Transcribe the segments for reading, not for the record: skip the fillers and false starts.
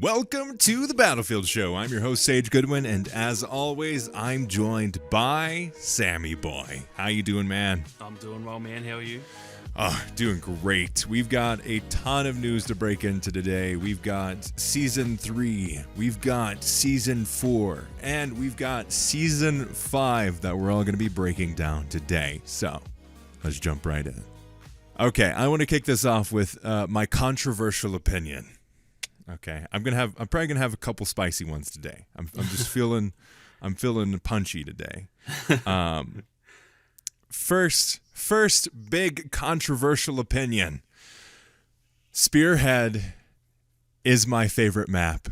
Welcome to the Battlefield Show. I'm your host, Sage Goodwin, and as always, I'm joined by Sammy Boy. How you doing, man? I'm doing well, man. How are you? Doing great. We've got a ton of news to break into today. We've got Season 3, we've got Season 4, and we've got Season 5 that we're all going to be breaking down today. So, let's jump right in. Okay, I want to kick this off with my controversial opinion. Okay, I'm probably gonna have a couple spicy ones today. I'm just feeling punchy today. First big controversial opinion. Spearhead is my favorite map,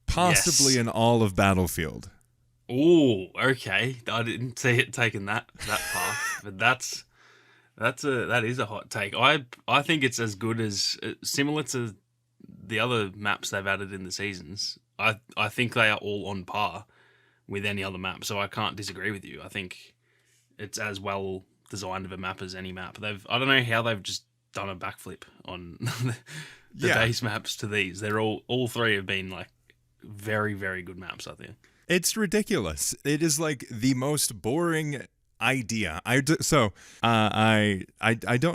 possibly in all of Battlefield. Oh, okay. I didn't see it taking that path, but that is a hot take. I think it's as good as similar to the other maps they've added in the seasons. I think they are all on par with any other map, so I can't disagree with you. I think it's as well designed of a map as any map. I don't know how they've just done a backflip on the base maps to these. They're all three have been like very, very good maps, I think. It's ridiculous. It is like the most boring idea. I don't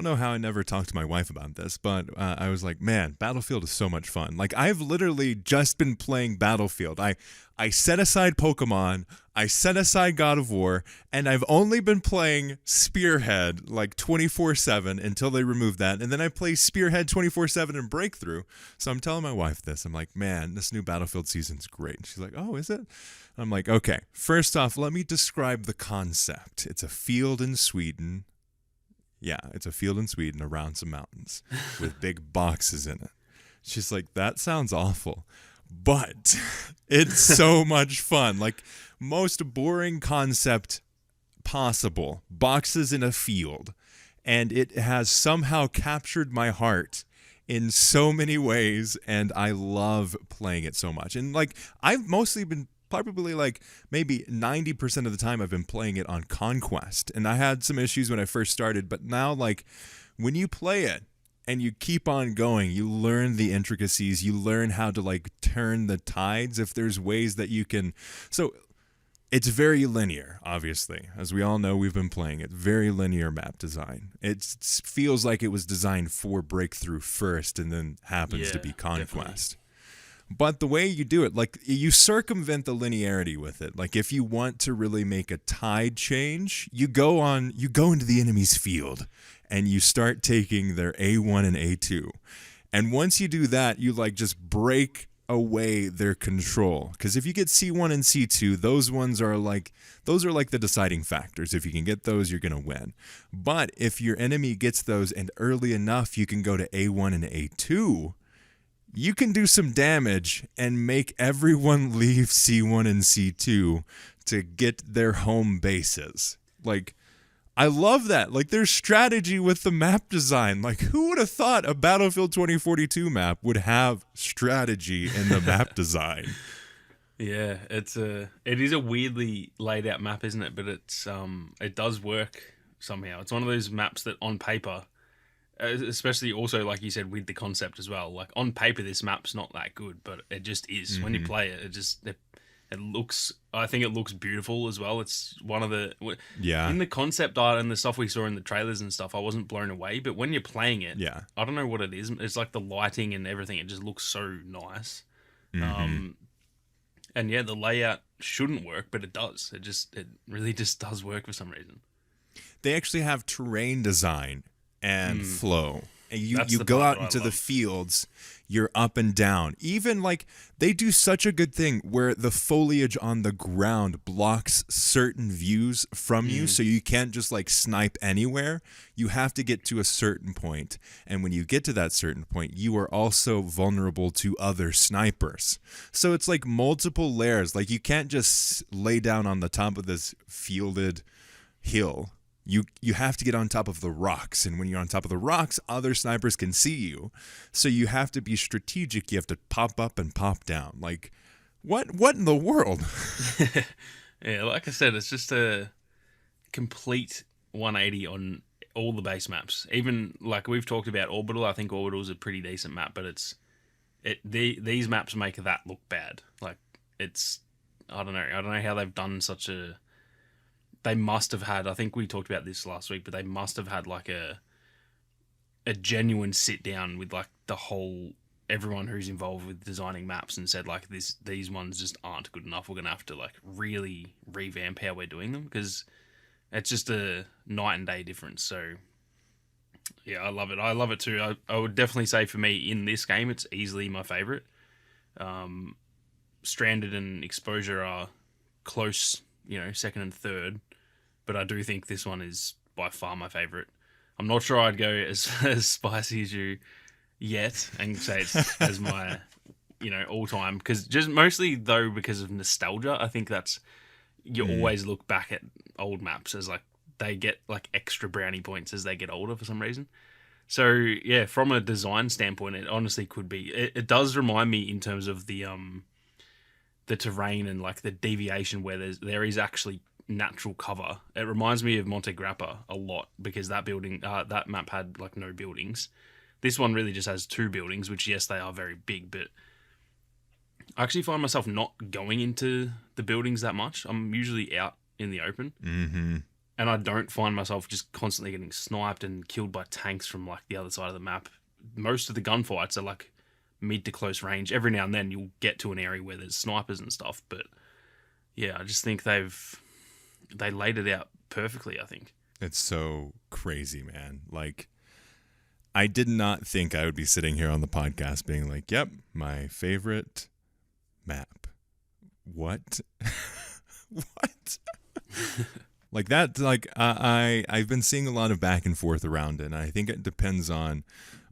know how I never talked to my wife about this, but I was like, man, Battlefield is so much fun. Like, I've literally just been playing Battlefield. I set aside Pokemon, I set aside God of War, and I've only been playing Spearhead like 24/7 until they remove that, and then I play Spearhead 24/7 in Breakthrough. So I'm telling my wife this. I'm like, man, this new Battlefield season's great. And she's like, oh, is it? I'm like, okay, first off, let me describe the concept. It's a field in Sweden. Yeah, it's a field in Sweden around some mountains with big boxes in it. She's like, that sounds awful, but it's so much fun. Like, most boring concept possible. Boxes in a field. And it has somehow captured my heart in so many ways, and I love playing it so much. And, like, I've mostly been probably like maybe 90% of the time I've been playing it on Conquest. And I had some issues when I first started, but now, like, when you play it and you keep on going, you learn the intricacies, you learn how to like turn the tides if there's ways that you can. So it's very linear, obviously. As we all know, we've been playing it. Very linear map design. It feels like it was designed for Breakthrough first and then happens to be Conquest. Definitely. But the way you do it, like, you circumvent the linearity with it. Like, if you want to really make a tide change, you go into the enemy's field and you start taking their A1 and A2. And once you do that, you like just break away their control. Because if you get C1 and C2, those are like the deciding factors. If you can get those, you're going to win. But if your enemy gets those and early enough, you can go to A1 and A2, you can do some damage and make everyone leave C1 and C2 to get their home bases. Like, I love that. Like, there's strategy with the map design. Like, who would have thought a Battlefield 2042 map would have strategy in the map design? Yeah, it is a weirdly laid out map, isn't it? But it does work somehow. It's one of those maps that on paper, especially also, like you said, with the concept as well. Like, on paper, this map's not that good, but it just is. Mm-hmm. When you play it, it looks. I think it looks beautiful as well. It's one of the in the concept art and the stuff we saw in the trailers and stuff. I wasn't blown away, but when you're playing it, I don't know what it is. It's like the lighting and everything. It just looks so nice. Mm-hmm. And yeah, the layout shouldn't work, but it does. It really just does work for some reason. They actually have terrain design and flow. And you go out into the fields, you're up and down. Even, like, they do such a good thing where the foliage on the ground blocks certain views from you, so you can't just, like, snipe anywhere. You have to get to a certain point. And when you get to that certain point, you are also vulnerable to other snipers. So it's like multiple layers. Like, you can't just lay down on the top of this fielded hill. You have to get on top of the rocks, and when you're on top of the rocks, other snipers can see you. So you have to be strategic. You have to pop up and pop down. Like, what in the world? Yeah, like I said, it's just a complete 180 on all the base maps. Even, like, we've talked about Orbital. I think Orbital's a pretty decent map, but it's These maps make that look bad. Like it's I don't know how they've done such a. They must have had. I think we talked about this last week, but they must have had like a genuine sit down with like the whole everyone who's involved with designing maps and said like these ones just aren't good enough. We're gonna have to like really revamp how we're doing them because it's just a night and day difference. So yeah, I love it. I love it too. I would definitely say for me in this game, it's easily my favorite. Stranded and Exposure are close, second and third, but I do think this one is by far my favorite. I'm not sure I'd go as spicy as you yet and say it's as my all time because just mostly though because of nostalgia. I think that's you always look back at old maps as like they get like extra brownie points as they get older for some reason. So yeah, from a design standpoint, it honestly could be. It does remind me in terms of the terrain and like the deviation where there is actually natural cover. It reminds me of Monte Grappa a lot because that map had like no buildings. This one really just has 2 buildings, which yes, they are very big, but I actually find myself not going into the buildings that much. I'm usually out in the open. Mm-hmm. And I don't find myself just constantly getting sniped and killed by tanks from like the other side of the map. Most of the gunfights are like mid to close range. Every now and then you'll get to an area where there's snipers and stuff, but yeah, I just think they laid it out perfectly, I think. It's so crazy, man. Like, I did not think I would be sitting here on the podcast being like, yep, my favorite map. What? What? Like that, like I've been seeing a lot of back and forth around it, and I think it depends on.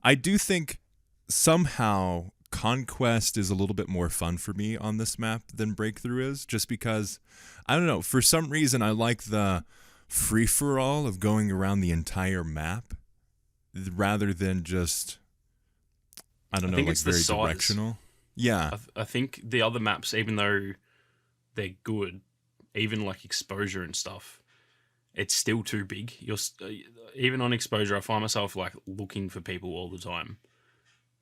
I do think somehow Conquest is a little bit more fun for me on this map than Breakthrough is, just because I don't know. For some reason, I like the free for all of going around the entire map rather than just I don't know, like very directional. Yeah, I think the other maps, even though they're good, even like Exposure and stuff. It's still too big. Even on Exposure, I find myself like looking for people all the time.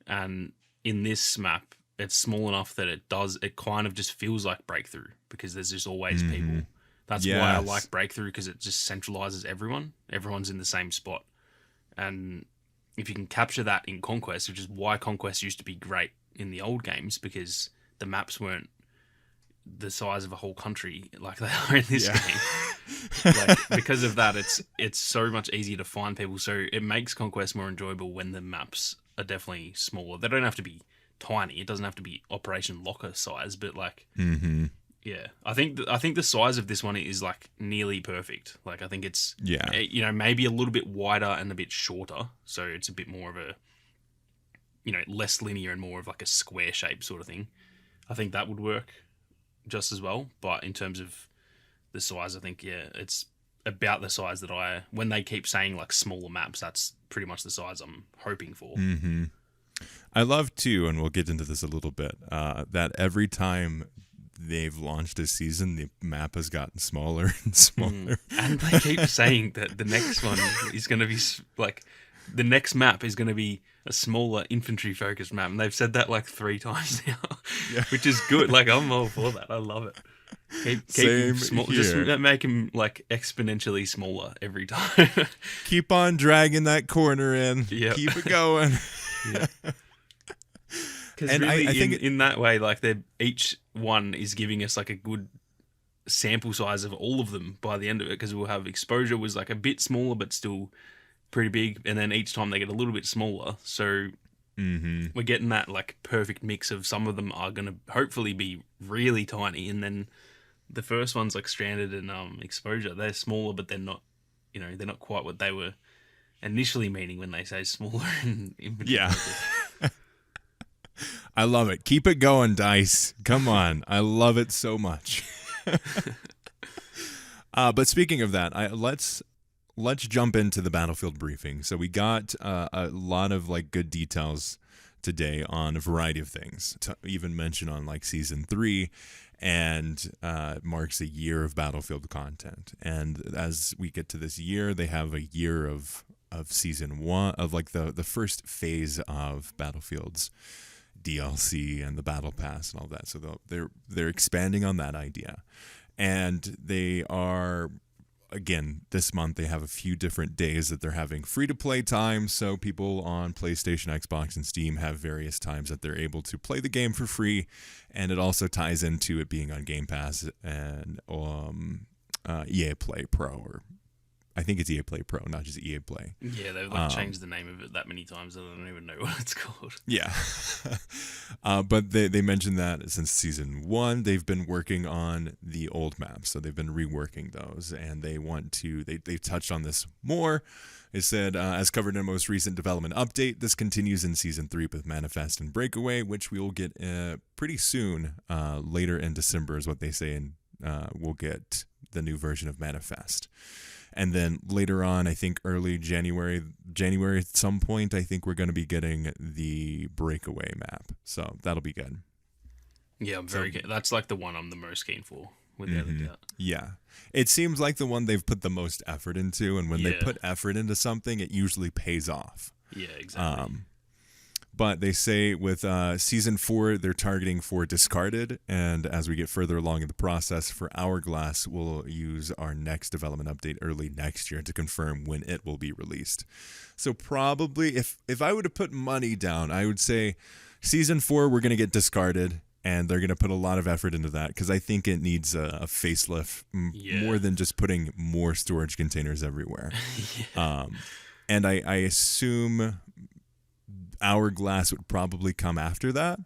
And in this map, it's small enough that it kind of just feels like Breakthrough because there's just always people. That's why I like Breakthrough because it just centralizes everyone. Everyone's in the same spot. And if you can capture that in Conquest, which is why Conquest used to be great in the old games because the maps weren't the size of a whole country like they are in this game. Like, because of that, it's so much easier to find people. So it makes Conquest more enjoyable when the maps are definitely smaller. They don't have to be tiny. It doesn't have to be Operation Locker size, but like, yeah, I think the size of this one is like nearly perfect. Like, I think it's maybe a little bit wider and a bit shorter, so it's a bit more of a less linear and more of like a square shape sort of thing. I think that would work just as well, but in terms of the size, I think it's about the size that when they keep saying like smaller maps, that's pretty much the size I'm hoping for. I love too, and we'll get into this a little bit, that every time they've launched a season, the map has gotten smaller and smaller. And they keep saying that the next one is going to be like the next map is going to be a smaller infantry focused map, and they've said that like 3 times now, which is good. Like, I'm all for that. I love it. Keep Same small, here. just make them like exponentially smaller every time. Keep on dragging that corner in. Yep. Keep it going. Because really, I think in that way, like each one is giving us like a good sample size of all of them by the end of it. Because we'll have Exposure was like a bit smaller, but still pretty big, and then each time they get a little bit smaller, so we're getting that like perfect mix of some of them are going to hopefully be really tiny, and then the first ones like Stranded and Exposure, they're smaller, but they're not they're not quite what they were initially meaning when they say smaller and I love it. Keep it going, DICE. Come on. I love it so much. But speaking of that, let's jump into the Battlefield briefing. So we got a lot of like good details today on a variety of things. To even mention on like season 3, and marks a year of Battlefield content. And as we get to this year, they have a year of season 1 of like the first phase of Battlefield's DLC and the battle pass and all that. So they're expanding on that idea, and they are. Again, this month they have a few different days that they're having free-to-play time, so people on PlayStation, Xbox, and Steam have various times that they're able to play the game for free, and it also ties into it being on Game Pass and EA Play Pro, or I think it's EA Play Pro, not just EA Play. Yeah, they've changed the name of it that many times that I don't even know what it's called. Yeah. But they mentioned that since Season 1, they've been working on the old maps. So they've been reworking those, and they want to, they touched on this more. It said, as covered in a most recent development update, this continues in Season 3 with Manifest and Breakaway, which we will get pretty soon, later in December is what they say, and we'll get the new version of Manifest. And then later on, I think early January at some point, I think we're going to be getting the Breakaway map. So that'll be good. Yeah, I'm very good. That's like the one I'm the most keen for, without a doubt. Yeah. It seems like the one they've put the most effort into, and when they put effort into something, it usually pays off. Yeah, exactly. But they say with Season 4, they're targeting for Discarded, and as we get further along in the process for Hourglass, we'll use our next development update early next year to confirm when it will be released. So probably, if I were to put money down, I would say Season 4, we're going to get Discarded, and they're going to put a lot of effort into that, because I think it needs a facelift more than just putting more storage containers everywhere. And I assume Hourglass would probably come after that.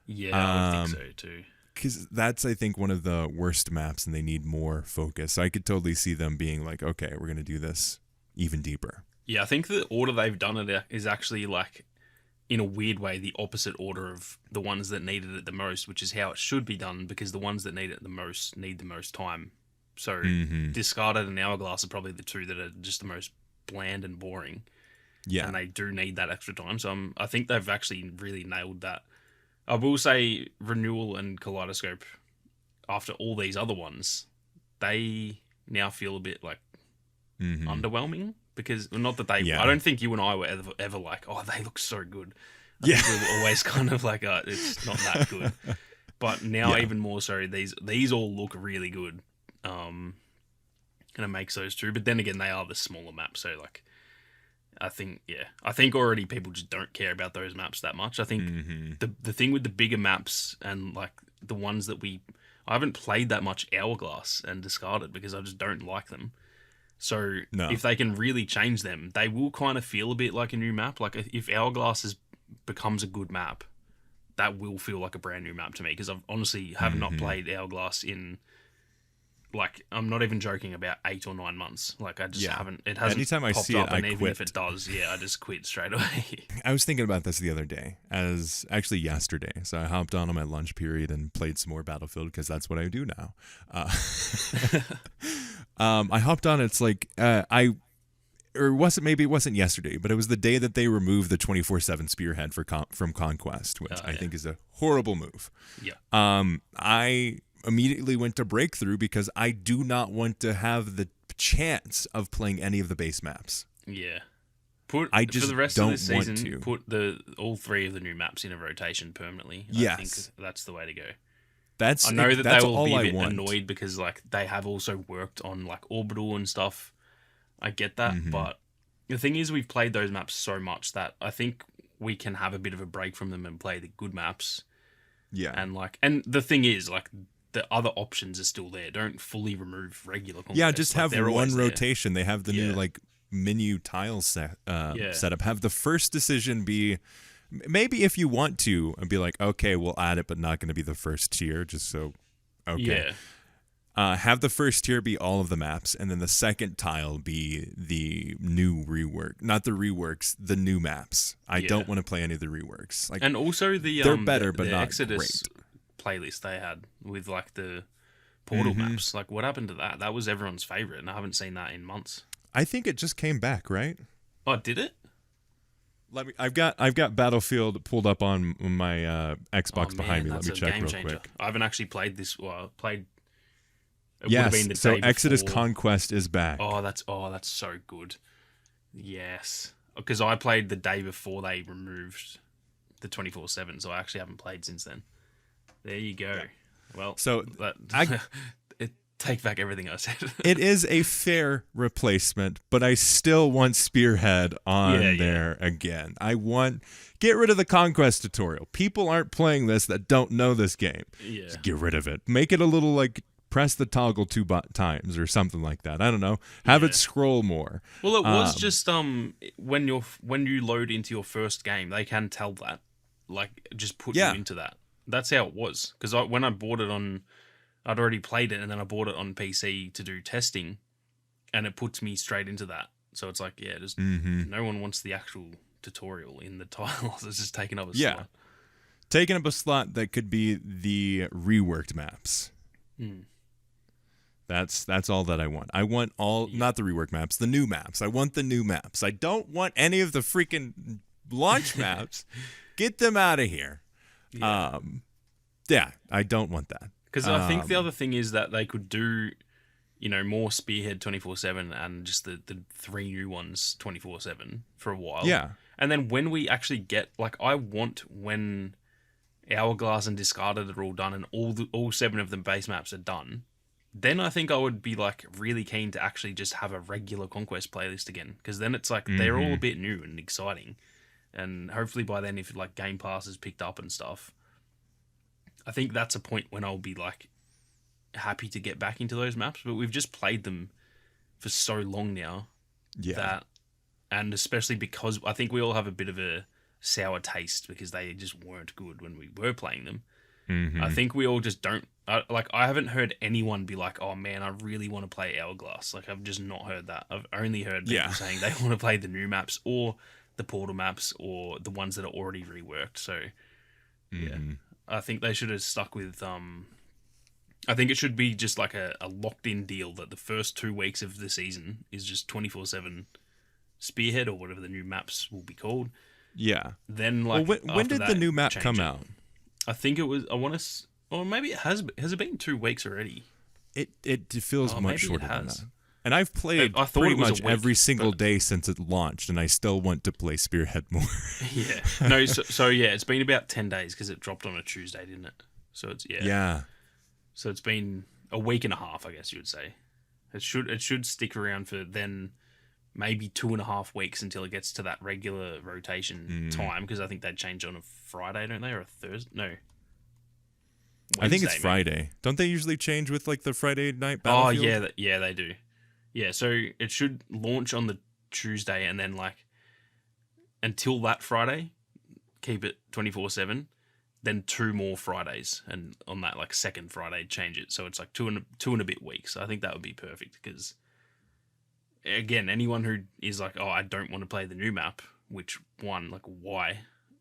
Yeah, I would think so too. Because that's, I think, one of the worst maps, and they need more focus. So I could totally see them being like, okay, we're going to do this even deeper. Yeah, I think the order they've done it is actually, like, in a weird way, the opposite order of the ones that needed it the most, which is how it should be done, because the ones that need it the most need the most time. So Discarded and Hourglass are probably the two that are just the most bland and boring. Yeah, and they do need that extra time. So I think they've actually really nailed that. I will say Renewal and Kaleidoscope, after all these other ones, they now feel a bit like underwhelming, because not that they. I don't think you and I were ever like, oh, they look so good. I think we were always kind of like, it's not that good. But now even more so, these all look really good. And it makes those two. But then again, they are the smaller maps, so like. I think already people just don't care about those maps that much. I think the thing with the bigger maps and like the ones that I haven't played that much Hourglass and Discarded because I just don't like them. So if they can really change them, they will kind of feel a bit like a new map. Like if Hourglass becomes a good map, that will feel like a brand new map to me, because I've honestly have not played Hourglass in, like, I'm not even joking, about 8 or 9 months. Like, I just haven't. It hasn't. Anytime I see it, and even if it does, I just quit straight away. I was thinking about this the other day, actually yesterday. So I hopped on my lunch period and played some more Battlefield, because that's what I do now. I hopped on. It's like maybe it wasn't yesterday, but it was the day that they removed the 24/7 spearhead from Conquest, which I think is a horrible move. Yeah. I immediately went to Breakthrough because I do not want to have the chance of playing any of the base maps. Yeah. For the rest of this season, put all 3 of the new maps in a rotation permanently. I think that's the way to go. I know that they will be a bit annoyed because like they have also worked on like Orbital and stuff. I get that, but the thing is, we've played those maps so much that I think we can have a bit of a break from them and play the good maps. Yeah. And the thing is, like, the other options are still there. Don't fully remove regular conquest. Yeah, just have one rotation. They have the new like menu tile setup. Have the first decision be, maybe if you want to, and be like, okay, we'll add it, but not going to be the first tier, just so. Okay. Yeah. Have the first tier be all of the maps, and then the second tile be the new rework, not the reworks, the new maps. I don't want to play any of the reworks. Like, and also they're better, but not Exodus great. Playlist they had with like the portal maps. Like, what happened to that? That was everyone's favorite, and I haven't seen that in months. I think it just came back, right? Oh, did it? I've got Battlefield pulled up on my Xbox behind me. Let me check real quick. I haven't actually played this. Well, It would have been the day Exodus before. Conquest is back. Oh, that's so good. Yes, because I played the day before they removed the 24/7, so I actually haven't played since then. There you go. Yeah. Well, So take back everything I said. it is a fair replacement, but I still want Spearhead on there again. Get rid of the Conquest tutorial. People aren't playing this that don't know this game. Yeah. Just get rid of it. Make it a little like press the toggle 2 times or something like that. I don't know. Have it scroll more. Well, it was just when you load into your first game, they can tell that, like, just put you into that. That's how it was. Because when I bought it I'd already played it, and then I bought it on PC to do testing, and it puts me straight into that. So it's like, just no one wants the actual tutorial in the tiles. It's just taking up a slot. Taking up a slot that could be the reworked maps. That's all that I want. I want not the reworked maps, the new maps. I want the new maps. I don't want any of the freaking launch maps. Get them out of here. I don't want that. Because I think the other thing is that they could do, more Spearhead 24/7 and just the 3 new ones 24/7 for a while. Yeah. And then when we actually get, like, I want when Hourglass and Discarded are all done and all 7 of the base maps are done, then I think I would be, like, really keen to actually just have a regular Conquest playlist again. Because then it's like they're all a bit new and exciting. And hopefully by then, if, like, Game Pass is picked up and stuff, I think that's a point when I'll be, like, happy to get back into those maps. But we've just played them for so long now. Yeah. And especially because I think we all have a bit of a sour taste because they just weren't good when we were playing them. I think we all just don't... I haven't heard anyone be like, oh, man, I really want to play Hourglass. Like, I've just not heard that. I've only heard people saying they want to play the new maps or the Portal maps or the ones that are already reworked. So, I think they should have stuck with... I think it should be just like a locked-in deal that the first 2 weeks of the season is just 24/7 Spearhead or whatever the new maps will be called. Yeah. Then, like, when did the new map come out? I think it was... Or maybe it has it been 2 weeks already? It feels much shorter than that. And I've played I thought pretty it was much a week, every single day since it launched, and I still want to play Spearhead more. Yeah. No, so it's been about 10 days because it dropped on a Tuesday, didn't it? So it's So it's been a week and a half, I guess you would say. It should stick around for then maybe 2.5 weeks until it gets to that regular rotation time, because I think they change on a Friday, don't they, or a Thursday? No. Wednesday, I think it's Friday. Maybe. Don't they usually change with like the Friday night Battlefield? Oh yeah, they do. Yeah, so it should launch on the Tuesday, and then like until that Friday, keep it 24/7. Then 2 more Fridays, and on that like second Friday, change it so it's like two and a bit weeks. I think that would be perfect because, again, anyone who is like, oh, I don't want to play the new map, which one, like, why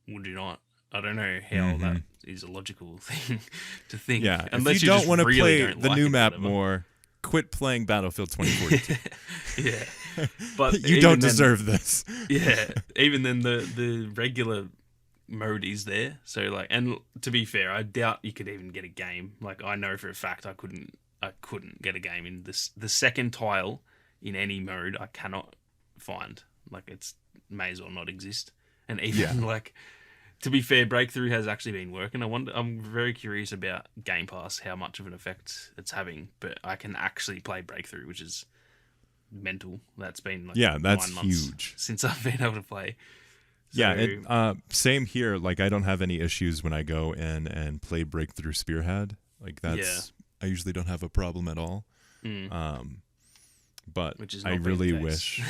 would you not? I don't know how that is a logical thing to think. Yeah, unless if you don't want to really play the new map more, quit playing Battlefield 2042. Yeah, but you don't deserve this. Yeah, even then the regular mode is there, so like, and to be fair, I doubt you could even get a game. Like, I know for a fact I couldn't get a game in this. The second tile in any mode I cannot find. Like, it's may as well not exist. And even like, to be fair, Breakthrough has actually been working. I'm very curious about Game Pass, how much of an effect it's having, but I can actually play Breakthrough, which is mental. That's been like 9 months huge since I've been able to play. So, yeah, same here. Like, I don't have any issues when I go in and play Breakthrough Spearhead. Like, I usually don't have a problem at all. But I really wish.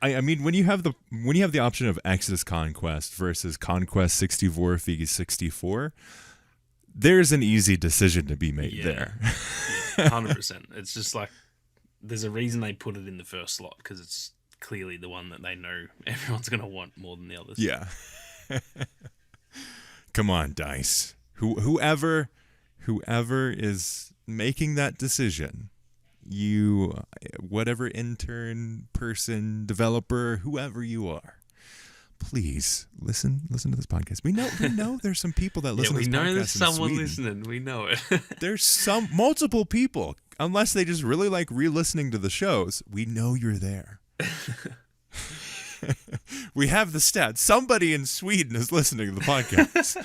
I mean, when you have the option of Exodus Conquest versus Conquest 64 v 64, there's an easy decision to be made there. 100%. It's just like, there's a reason they put it in the first slot, because it's clearly the one that they know everyone's going to want more than the others. Yeah. Come on, DICE. Whoever is making that decision, whatever intern, person, developer, whoever you are, please listen to this podcast. We know there's some people that listen to this podcast. We know there's someone listening. We know it. There's multiple people, unless they just really like re-listening to the shows. We know you're there. We have the stats. Somebody in Sweden is listening to the podcast.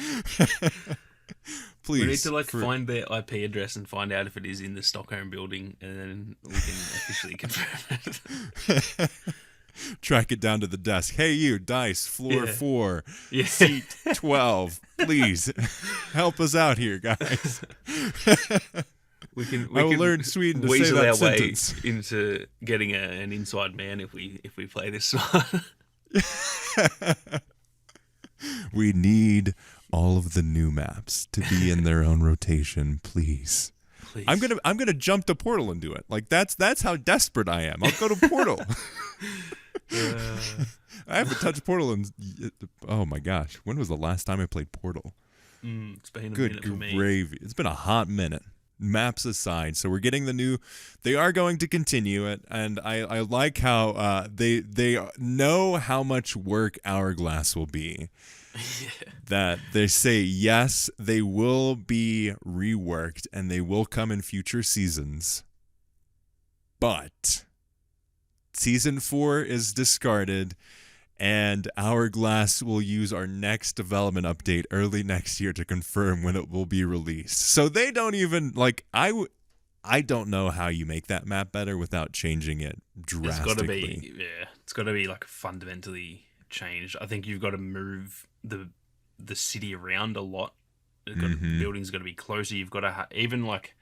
Please. We need to find their IP address and find out if it is in the Stockholm building, and then we can officially confirm it. Track it down to the desk. Hey, you, dice, floor 4, Yeah. seat 12. Please help us out here, guys. We can learn Sweden to say weasel that our sentence. way into getting an inside man if we play this smart. We need all of the new maps to be in their own rotation, please. Please. I'm gonna jump to Portal and do it. Like that's how desperate I am. I'll go to Portal. I haven't touched Portal in oh my gosh. When was the last time I played Portal? It's been a Good minute for me. gravy. It's been a hot minute. Maps aside, so we're getting the new. They are going to continue it, and I like how they know how much work Hourglass will be. That they say yes, they will be reworked and they will come in future seasons. But season 4 is discarded, and Hourglass will use our next development update early next year to confirm when it will be released. So they don't even I don't know how you make that map better without changing it drastically. It's got to be like fundamentally changed. I think you've got to move the city around a lot. Buildings got to be closer. You've got to even like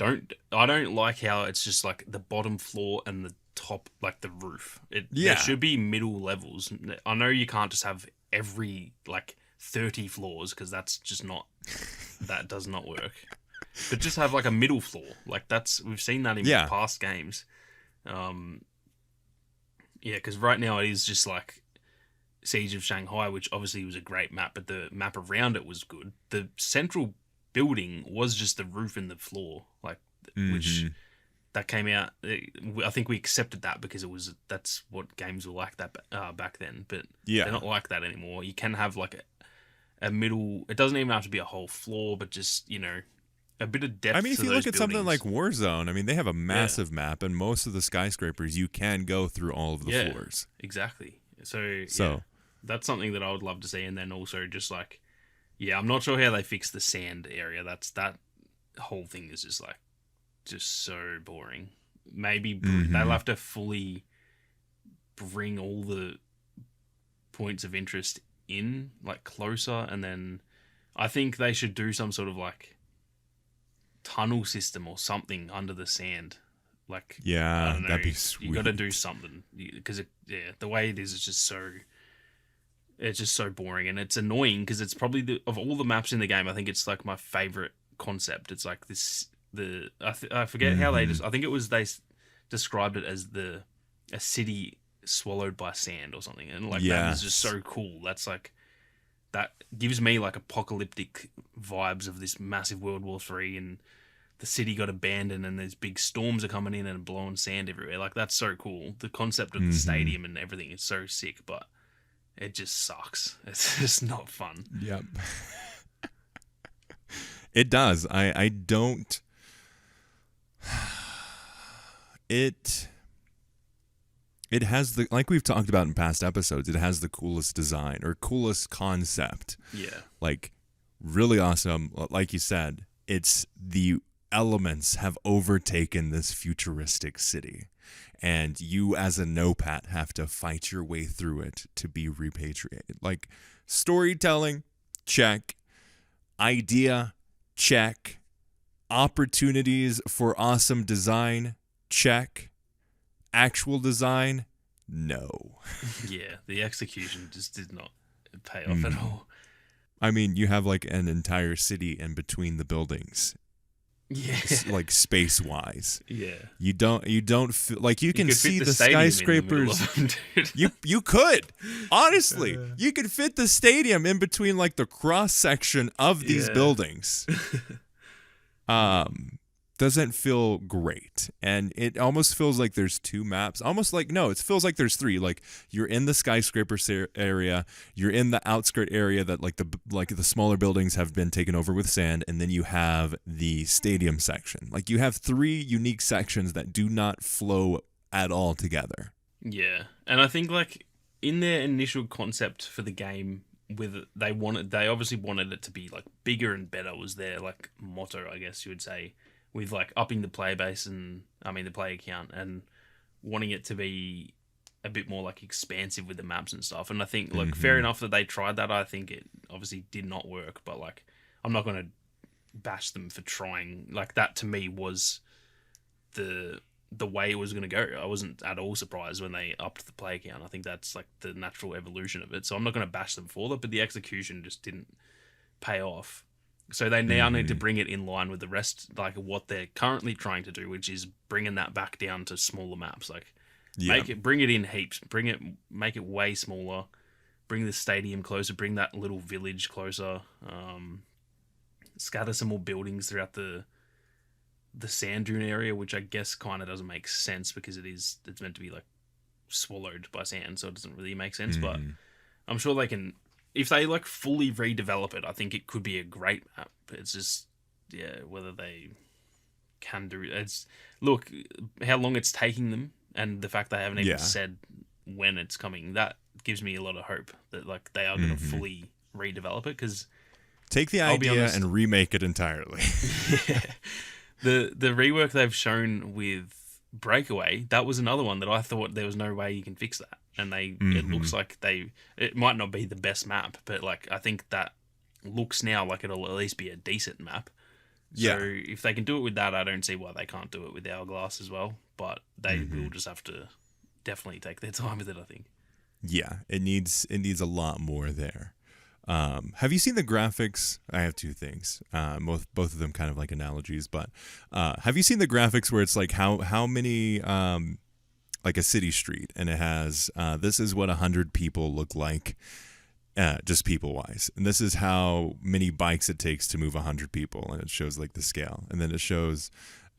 I don't like how it's just like the bottom floor and the top, like the roof. There should be middle levels. I know you can't just have every like 30 floors because that's just not that does not work. But just have like a middle floor. Like we've seen that in past games. Because right now it is just like Siege of Shanghai, which obviously was a great map, but the map around it was good. The central building was just the roof and the floor, which that came out. I think we accepted that because that's what games were like that back then. But they're not like that anymore. You can have like a middle. It doesn't even have to be a whole floor, but just a bit of depth. I mean, if you look at something like buildings. Warzone, I mean, they have a massive map, and most of the skyscrapers you can go through all of the floors. Exactly. So that's something that I would love to see, and then also just like, I'm not sure how they fix the sand area. That whole thing is just so boring. Maybe they'll have to fully bring all the points of interest in, like closer, and then I think they should do some sort of like tunnel system or something under the sand. Like, I don't know, that'd be sweet. You got to do something because the way it is just so. It's just so boring, and it's annoying because it's probably of all the maps in the game, I think it's like my favorite concept. It's like this. I forget how they just. I think it was they described it as a city swallowed by sand or something, and like that is just so cool. That's like that gives me like apocalyptic vibes of this massive World War III, and the city got abandoned, and there's big storms are coming in and blowing sand everywhere. Like that's so cool. The concept of the stadium and everything is so sick, but it just sucks. It's just not fun. Yep. It does. I don't. It has the, like we've talked about in past episodes, it has the coolest design or coolest concept. Yeah. Like really awesome. Like you said, it's the elements have overtaken this futuristic city. And you as a no-pat have to fight your way through it to be repatriated. Like storytelling, check. Idea, check. Opportunities for awesome design, check. Actual design, no. Yeah, the execution just did not pay off at all. I mean, you have like an entire city in between the buildings. Yeah. Like space-wise. Yeah. You don't feel like you can see the stadium skyscrapers. in the middle of them, You could. Honestly, you could fit the stadium in between like the cross section of these buildings. Doesn't feel great, and it almost feels like there's two maps. Almost like no, it feels like there's three. Like you're in the skyscraper area, you're in the outskirt area that like the smaller buildings have been taken over with sand, and then you have the stadium section. Like you have three unique sections that do not flow at all together. Yeah, and I think like in their initial concept for the game, they obviously wanted it to be like bigger and better was their like motto, I guess you would say, with like upping the player base and the player count and wanting it to be a bit more like expansive with the maps and stuff. And I think like fair enough that they tried that. I think it obviously did not work, but like I'm not going to bash them for trying. Like that to me was the way it was going to go. I wasn't at all surprised when they upped the player count. I think that's like the natural evolution of it. So I'm not going to bash them for that, but the execution just didn't pay off. So they now need to bring it in line with the rest, like what they're currently trying to do, which is bringing that back down to smaller maps. Like bring it in heaps, make it way smaller, bring the stadium closer, bring that little village closer, scatter some more buildings throughout the sand dune area, which I guess kind of doesn't make sense because it's meant to be like swallowed by sand, so it doesn't really make sense. But I'm sure they can, if they like fully redevelop it, I think it could be a great map. It's just whether they can do it. Look how long it's taking them, and the fact they haven't even said when it's coming. That gives me a lot of hope that like they are going to fully redevelop it. Because take the idea and remake it entirely. Yeah. The rework they've shown with Breakaway, that was another one that I thought there was no way you can fix that. And it looks like it might not be the best map, but like I think that looks now like it'll at least be a decent map. So if they can do it with that, I don't see why they can't do it with Hourglass as well. But they will just have to definitely take their time with it, I think. Yeah, it needs a lot more there. Have you seen the graphics? I have two things. Both of them kind of like analogies, but have you seen the graphics where it's like how many like a city street, and it has this is what 100 people look like, just people wise, and this is how many bikes it takes to move 100 people, and it shows like the scale, and then it shows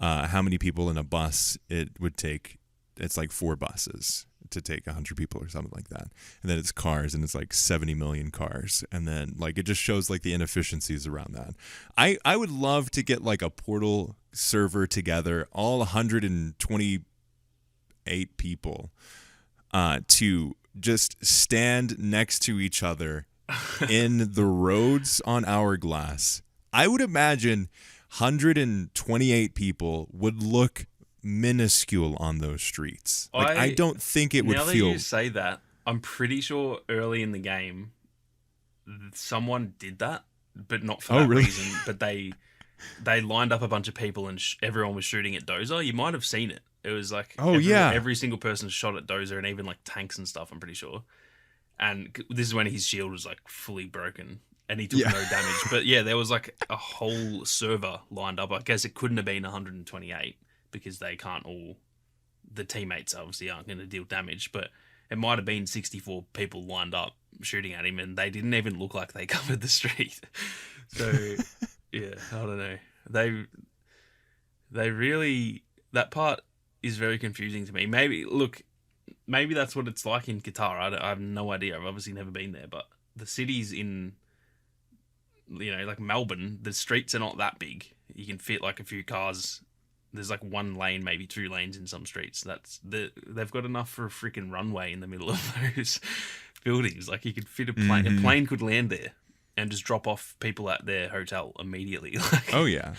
how many people in a bus it would take. It's like 4 buses to take 100 people or something like that, and then it's cars, and it's like 70 million cars, and then like it just shows like the inefficiencies around that. I would love to get like a Portal server together, all 128 people, to just stand next to each other in the roads on Hourglass. I would imagine 128 people would look minuscule on those streets. Like I don't think it would feel. Now that you say that, I'm pretty sure early in the game someone did that, but not for that reason. But they lined up a bunch of people and everyone was shooting at Dozer. You might have seen it. It was like every single person shot at Dozer, and even like tanks and stuff. I'm pretty sure. And this is when his shield was like fully broken and he took no damage. But yeah, there was like a whole server lined up. I guess it couldn't have been 128. Because they can't the teammates obviously aren't going to deal damage, but it might have been 64 people lined up shooting at him, and they didn't even look like they covered the street. So, yeah, I don't know. They really, that part is very confusing to me. Maybe that's what it's like in Qatar. I have no idea. I've obviously never been there, but the cities in, like Melbourne, the streets are not that big. You can fit like a few cars. There's like 1 lane, maybe 2 lanes in some streets. They've got enough for a freaking runway in the middle of those buildings. Like you could fit a plane. A plane could land there and just drop off people at their hotel immediately. Oh yeah,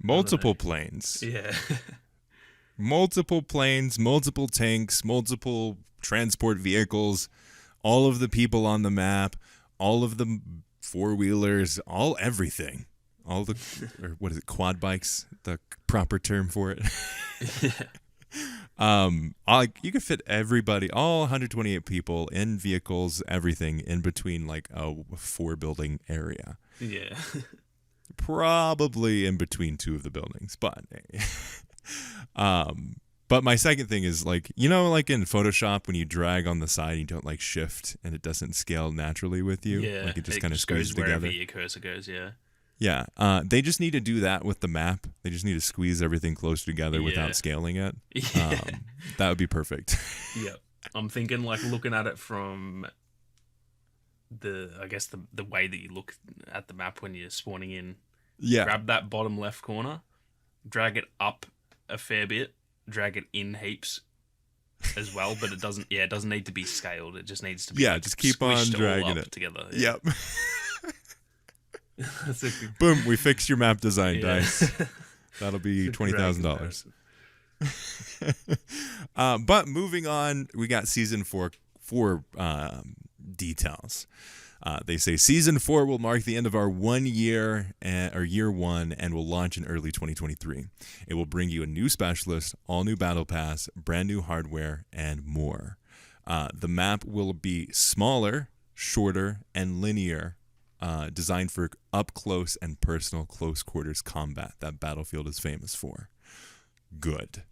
multiple planes. Yeah, multiple planes, multiple tanks, multiple transport vehicles, all of the people on the map, all of the 4-wheelers, everything. All the, or what is it, quad bikes, the proper term for it. You could fit everybody, all 128 people in vehicles, everything in between like a 4-building area. Yeah. Probably in between 2 of the buildings, but but my second thing is like, like in Photoshop when you drag on the side, you don't like shift and it doesn't scale naturally with you. Yeah. Like it just kind of squeezes together. Wherever your cursor goes, yeah. Yeah, they just need to do that with the map. They just need to squeeze everything closer together without scaling it. Yeah. That would be perfect. Yeah, I'm thinking like looking at it from the way that you look at the map when you're spawning in. Yeah. Grab that bottom left corner, drag it up a fair bit, drag it in heaps, as well, but it doesn't. Yeah, it doesn't need to be scaled. It just needs to be. Yeah, like, just keep on squished all dragging up it together. Yeah. Yep. That's a good, Boom, we fixed your map design, yeah. dice. That'll be It's a great $20,000. But moving on, we got season four details. They say season 4 will mark the end of our 1 year or year 1 and will launch in early 2023. It will bring you a new specialist, all new battle pass, brand new hardware, and more. The map will be smaller, shorter, and linear, designed for up close and personal close quarters combat that Battlefield is famous for. Good.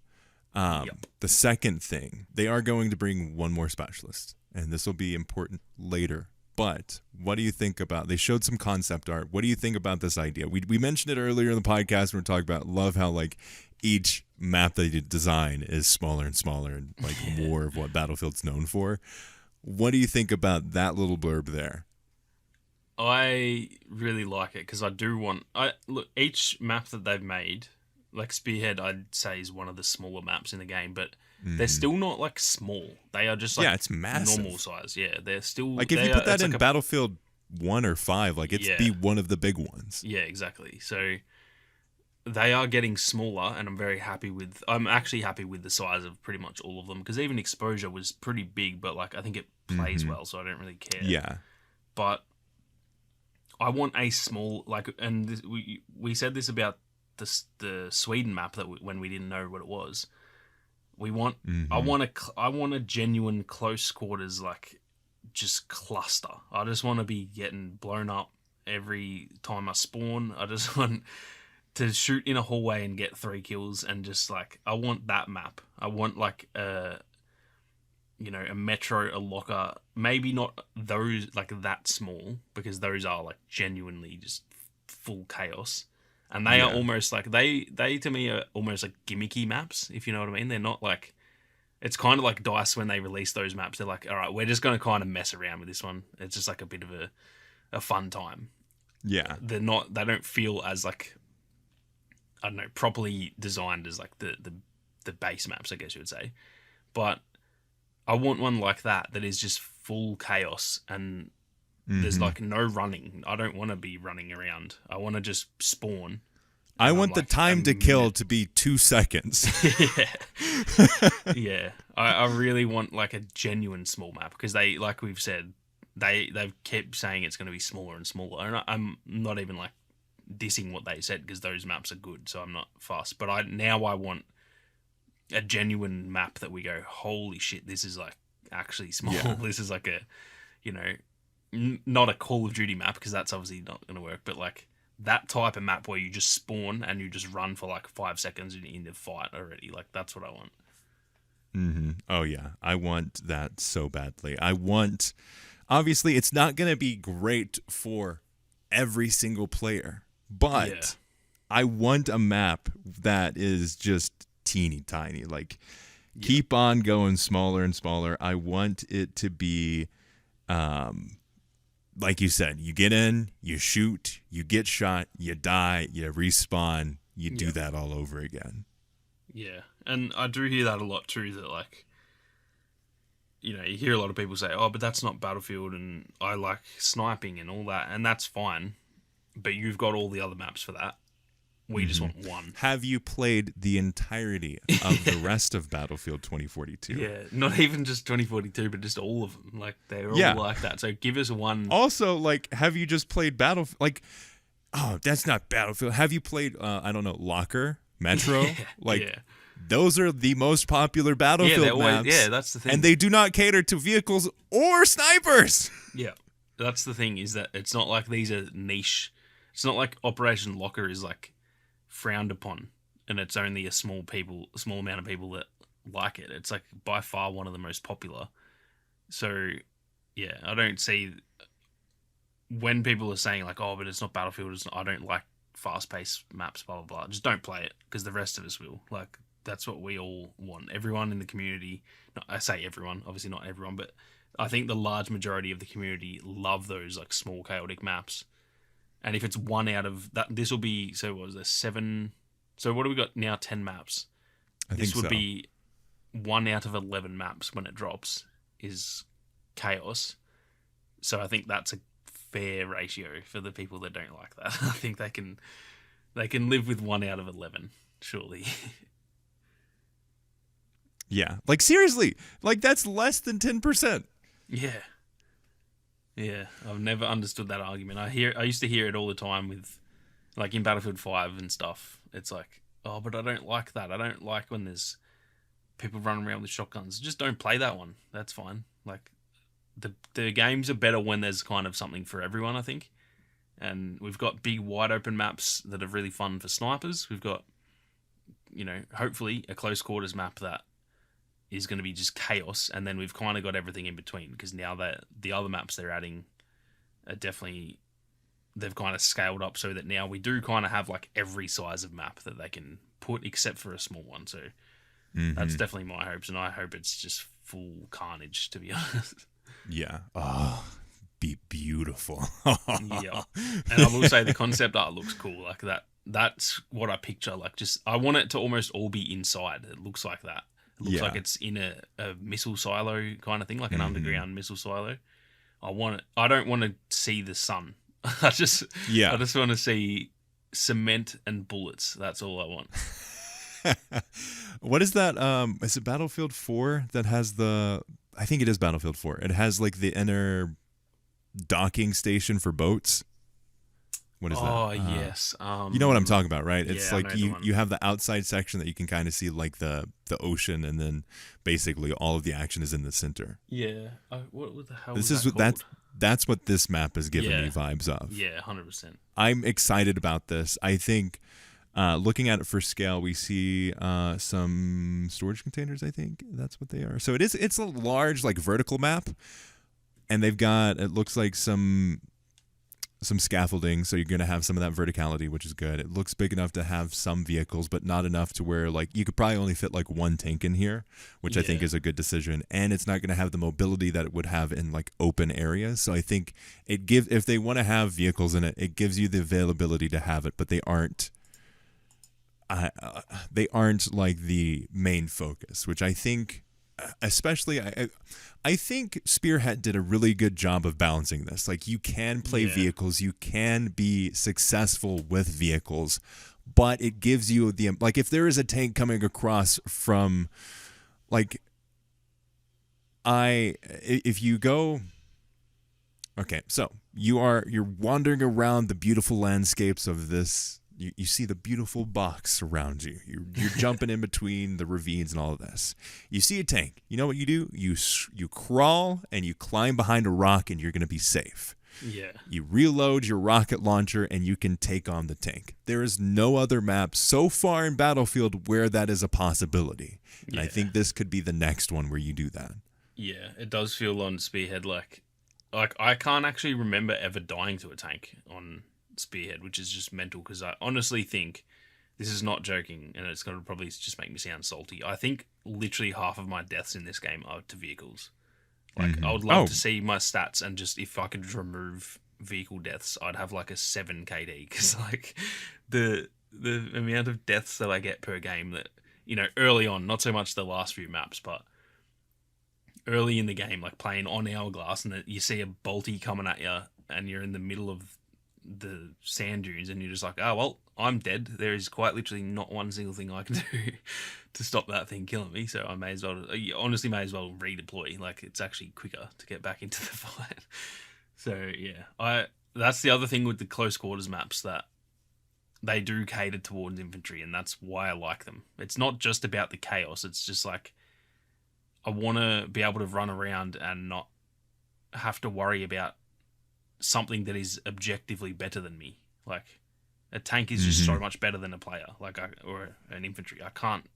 Yep. The second thing, they are going to bring one more specialist, and this will be important later. But what do you think about, they showed some concept art. What do you think about this idea? We mentioned it earlier in the podcast when we were talking about love how like each map they design is smaller and smaller and like more of what Battlefield's known for. What do you think about that little blurb there? I really like it because I do want. Look, each map that they've made, like Spearhead, I'd say is one of the smaller maps in the game, but they're still not like small. They are just like it's massive. normal size. Yeah, they're still Like if you put that in Battlefield 1 or 5, like it's be one of the big ones. Yeah, exactly. So they are getting smaller, and I'm actually happy with the size of pretty much all of them because even Exposure was pretty big, but like I think it plays well, so I don't really care. Yeah, but I want a small we said this about the Sweden map that when we didn't know what it was. I want a genuine close quarters like just cluster. I just want to be getting blown up every time I spawn. I just want to shoot in a hallway and get 3 kills and just like I want that map. I want like a Metro, a Locker, maybe not those like that small because those are like genuinely just full chaos. And they are almost like they to me are almost like gimmicky maps, if you know what I mean. They're not like, it's kind of like DICE when they release those maps. They're like, all right, we're just going to kind of mess around with this one. It's just like a bit of a fun time. Yeah, they don't feel as like, I don't know, properly designed as like the base maps, I guess you would say. But I want one like that is just full chaos and there's like no running. I don't want to be running around. I want to just spawn. I want the time to kill to be 2 seconds. Yeah. I really want like a genuine small map because they, like we've said, they've kept saying it's going to be smaller and smaller. And I'm not even like dissing what they said because those maps are good, so I'm not fussed. But I want a genuine map that we go, holy shit, this is like actually small. Yeah. This is like a, not a Call of Duty map because that's obviously not going to work, but like that type of map where you just spawn and you just run for like 5 seconds and you're in the fight already. Like that's what I want. Oh yeah, I want that so badly. Obviously it's not going to be great for every single player, but I want a map that is just teeny tiny. Like keep on going smaller and smaller. I want it to be like you said, you get in, you shoot, you get shot, you die, you respawn, you do that all over again. Yeah, and I do hear that a lot too, that like, you hear a lot of people say, oh, but that's not Battlefield and I like sniping and all that, and that's fine, but you've got all the other maps for that. We just want one. Have you played the entirety of the rest of Battlefield 2042? Yeah, not even just 2042, but just all of them. Like, they're all like that. So give us one. Also, like, have you just played Battlefield? Like, oh, that's not Battlefield. Have you played, I don't know, Locker, Metro? Those are the most popular Battlefield maps. Yeah, that's the thing. And they do not cater to vehicles or snipers. Yeah, that's the thing, is that it's not like these are niche. It's not like Operation Locker is like frowned upon and it's only a small amount of people that like it. It's like by far one of the most popular. So yeah, I don't see when people are saying like, oh, but it's not Battlefield, I don't like fast-paced maps, blah blah blah, just don't play it because the rest of us will. Like, that's what we all want. Everyone in the community, I say everyone, obviously not everyone, but I think the large majority of the community love those like small chaotic maps. And if it's one out of that, this will be, so what was there, 7? So what do we got now? 10 maps. I think so. This would be 1 out of 11 maps when it drops is chaos. So I think that's a fair ratio for the people that don't like that. I think they can live with 1 out of 11, surely. Yeah, like seriously, like that's less than 10%. Yeah. Yeah, I've never understood that argument. I used to hear it all the time with, like in Battlefield 5 and stuff. It's like, oh, but I don't like that. I don't like when there's people running around with shotguns. Just don't play that one. That's fine. Like, the games are better when there's kind of something for everyone, I think. And we've got big, wide open maps that are really fun for snipers. We've got, hopefully a close quarters map that is going to be just chaos, and then we've kind of got everything in between, because now that the other maps they're adding are definitely, they've kind of scaled up so that now we do kind of have like every size of map that they can put except for a small one. So that's definitely my hopes, and I hope it's just full carnage, to be honest. Yeah. Oh, be beautiful. Yeah. And I will say the concept art looks cool. Like that's what I picture. Like, just, I want it to almost all be inside. It looks like that. It looks like it's in a missile silo kind of thing, like an underground missile silo. I don't want to see the sun. I just want to see cement and bullets. That's all I want. What is that? Is it Battlefield 4 that has I think it is Battlefield 4. It has like the inner docking station for boats. What is that? Oh, yes. You know what I'm talking about, right? It's yeah, like you have the outside section that you can kind of see like the ocean, and then basically all of the action is in the center. Yeah. What the hell This is is that called? that's what this map is giving me vibes of. Yeah, 100%. I'm excited about this. I think looking at it for scale, we see some storage containers. I think that's what they are. So it's a large like vertical map, and they've got, it looks like some scaffolding, so you're going to have some of that verticality, which is good. It looks big enough to have some vehicles, but not enough to where like you could probably only fit like one tank in here, which I think is a good decision. And it's not going to have the mobility that it would have in like open areas. So I think if they want to have vehicles in it, it gives you the availability to have it, but they aren't like the main focus, which I think, especially I think Spearhead did a really good job of balancing this. Like, you can play vehicles, you can be successful with vehicles, but it gives you like, if there is a tank coming across from like, if you go, okay, so you're wandering around the beautiful landscapes of this. You see the beautiful box around you. You're jumping in between the ravines and all of this. You see a tank. You know what you do? You crawl and you climb behind a rock, and you're going to be safe. Yeah. You reload your rocket launcher and you can take on the tank. There is no other map so far in Battlefield where that is a possibility. And I think this could be the next one where you do that. Yeah, it does feel on Spearhead like I can't actually remember ever dying to a tank on Spearhead, which is just mental, because I honestly think, this is not joking, and it's going to probably just make me sound salty, I think literally half of my deaths in this game are to vehicles. Like, I would love to see my stats, and just if I could just remove vehicle deaths, I'd have like a 7 KD, because like the amount of deaths that I get per game, that, early on, not so much the last few maps, but early in the game, like playing on Hourglass, and you see a bolty coming at you, and you're in the middle of the sand dunes, and you're just like, oh well, I'm dead. There is quite literally not one single thing I can do to stop that thing killing me, so I may as well redeploy. Like, it's actually quicker to get back into the fight. So yeah, that's the other thing with the close quarters maps, that they do cater towards infantry, and that's why I like them. It's not just about the chaos, it's just like, I want to be able to run around and not have to worry about something that is objectively better than me. Like, a tank is just so much better than a player, or an infantry. I can't,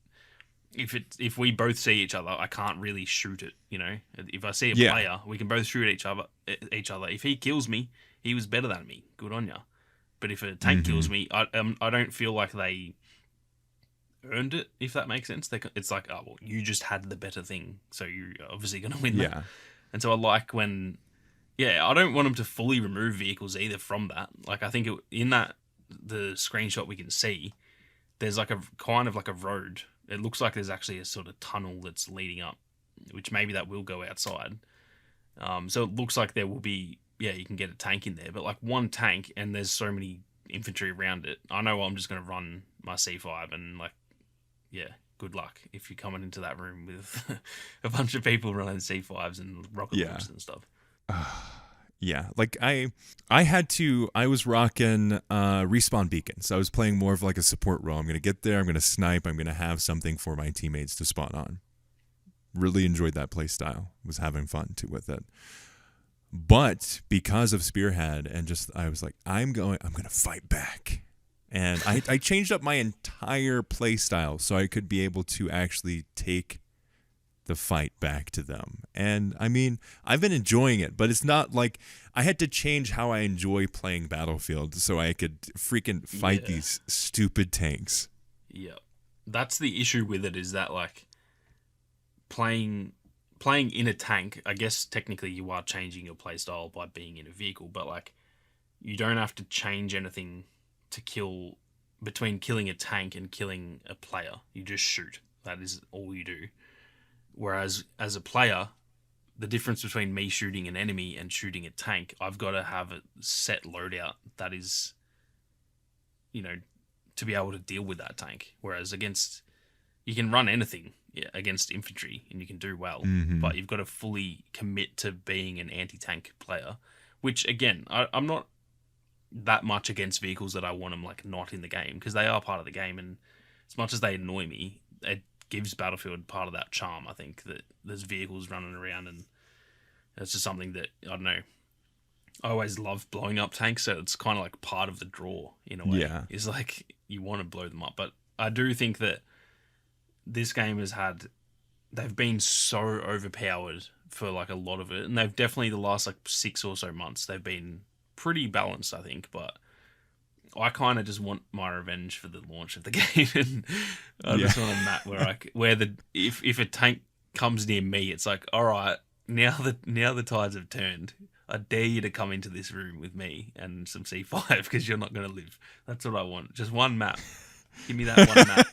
if we both see each other, I can't really shoot it. If I see a player, we can both shoot each other. If he kills me, he was better than me. Good on ya. But if a tank kills me, I don't feel like they earned it, if that makes sense. It's like, oh well, you just had the better thing, so you're obviously going to win that. And so I like when. Yeah, I don't want them to fully remove vehicles either from that. Like, I think in the screenshot we can see, there's like a kind of like a road It looks like there's actually a sort of tunnel that's leading up, which maybe that will go outside. So it looks like there will be, you can get a tank in there, but like one tank and there's so many infantry around it. I know I'm just going to run my C5 and like, good luck if you're coming into that room with a bunch of people running C5s and rocket launchers and stuff. Yeah, like I was rocking respawn beacons. I was playing more of like a support role. I'm going to get there, I'm going to snipe, I'm going to have something for my teammates to spawn on. Really enjoyed that play style. Was having fun too with it. But because of Spearhead and just, I was like, I'm going to fight back. And I changed up my entire play style so I could be able to actually take the fight back to them. And I mean, I've been enjoying it, but it's not like I had to change how I enjoy playing Battlefield so I could freaking fight these stupid tanks. Yeah. That's the issue with it, is that like playing in a tank, I guess technically you are changing your playstyle by being in a vehicle, but like you don't have to change anything to kill between killing a tank and killing a player. You just shoot. That is all you do. Whereas as a player, the difference between me shooting an enemy and shooting a tank, I've got to have a set loadout that is, to be able to deal with that tank. Whereas you can run anything against infantry and you can do well, but you've got to fully commit to being an anti-tank player, which again, I'm not that much against vehicles that I want them like not in the game, because they are part of the game, and as much as they annoy me, it gives Battlefield part of that charm. I think that there's vehicles running around, and it's just something that, I don't know, I always love blowing up tanks, so it's kind of like part of the draw in a way. Yeah. It's like you want to blow them up, but I do think that this game they've been so overpowered for like a lot of it, and they've definitely, the last like 6 or so months, they've been pretty balanced, I think, but I kind of just want my revenge for the launch of the game, and I just want a map where if a tank comes near me, it's like, all right, now the tides have turned. I dare you to come into this room with me and some C5, because you're not going to live. That's what I want. Just one map. Give me that one map.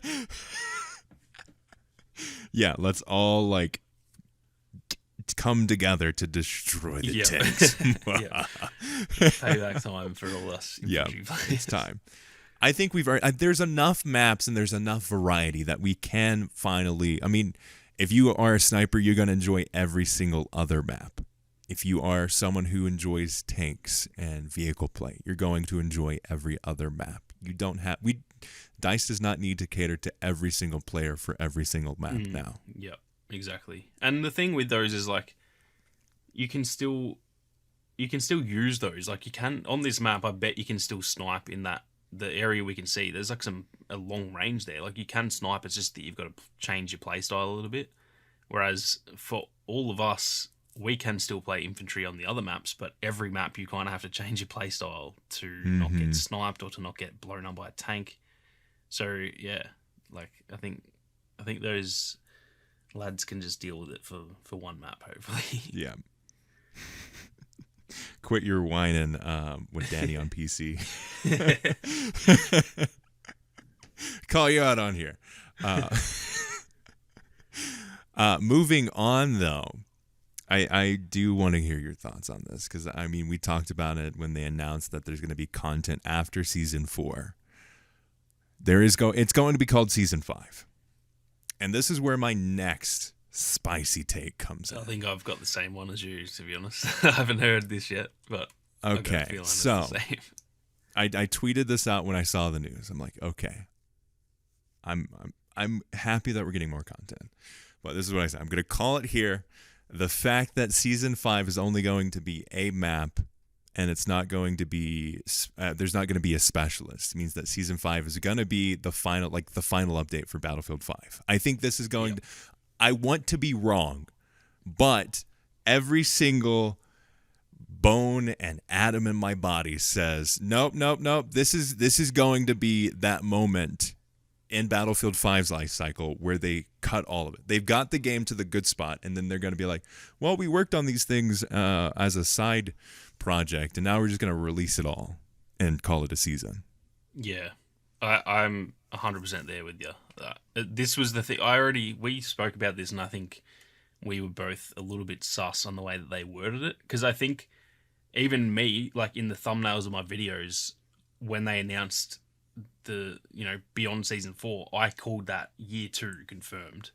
Yeah, let's all like come together to destroy the tanks. Payback time for all us infantry players. It's time. I think there's enough maps and there's enough variety that we can finally, I mean, if you are a sniper, you're going to enjoy every single other map. If you are someone who enjoys tanks and vehicle play, you're going to enjoy every other map. DICE does not need to cater to every single player for every single map now. Yep, exactly. And the thing with those is like you can still use those. Like you can on this map, I bet you can still snipe in the area we can see. There's like a long range there. Like you can snipe. It's just that you've got to change your playstyle a little bit. Whereas for all of us, we can still play infantry on the other maps, but every map you kind of have to change your playstyle to not get sniped or to not get blown up by a tank. So yeah, like I think those lads can just deal with it for one map, hopefully. Yeah. Quit your whining with Danny on PC. Call you out on here. Moving on though. I do want to hear your thoughts on this, because I mean, we talked about it when they announced that there's going to be content after season 4. It's going to be called season 5, and this is where my next spicy take comes in. I think I've got the same one as you, to be honest. I haven't heard this yet, but okay. So I tweeted this out when I saw the news. I'm like, okay, I'm happy that we're getting more content, but this is what I said. I'm going to call it here. The fact that season 5 is only going to be a map, and it's not going to be there's not going to be a specialist, means that season 5 is going to be the final update for Battlefield 5. I think this is going to, I want to be wrong, but every single bone and atom in my body says nope. This is going to be that moment in Battlefield 5's life cycle where they cut all of it. They've got the game to the good spot, and then they're going to be like, well, we worked on these things as a side project, and now we're just going to release it all and call it a season. Yeah. I'm 100% there with you. This was the thing. We spoke about this, and I think we were both a little bit sus on the way that they worded it. Because I think even me, like in the thumbnails of my videos, when they announced the, beyond season 4, I called that year 2 confirmed.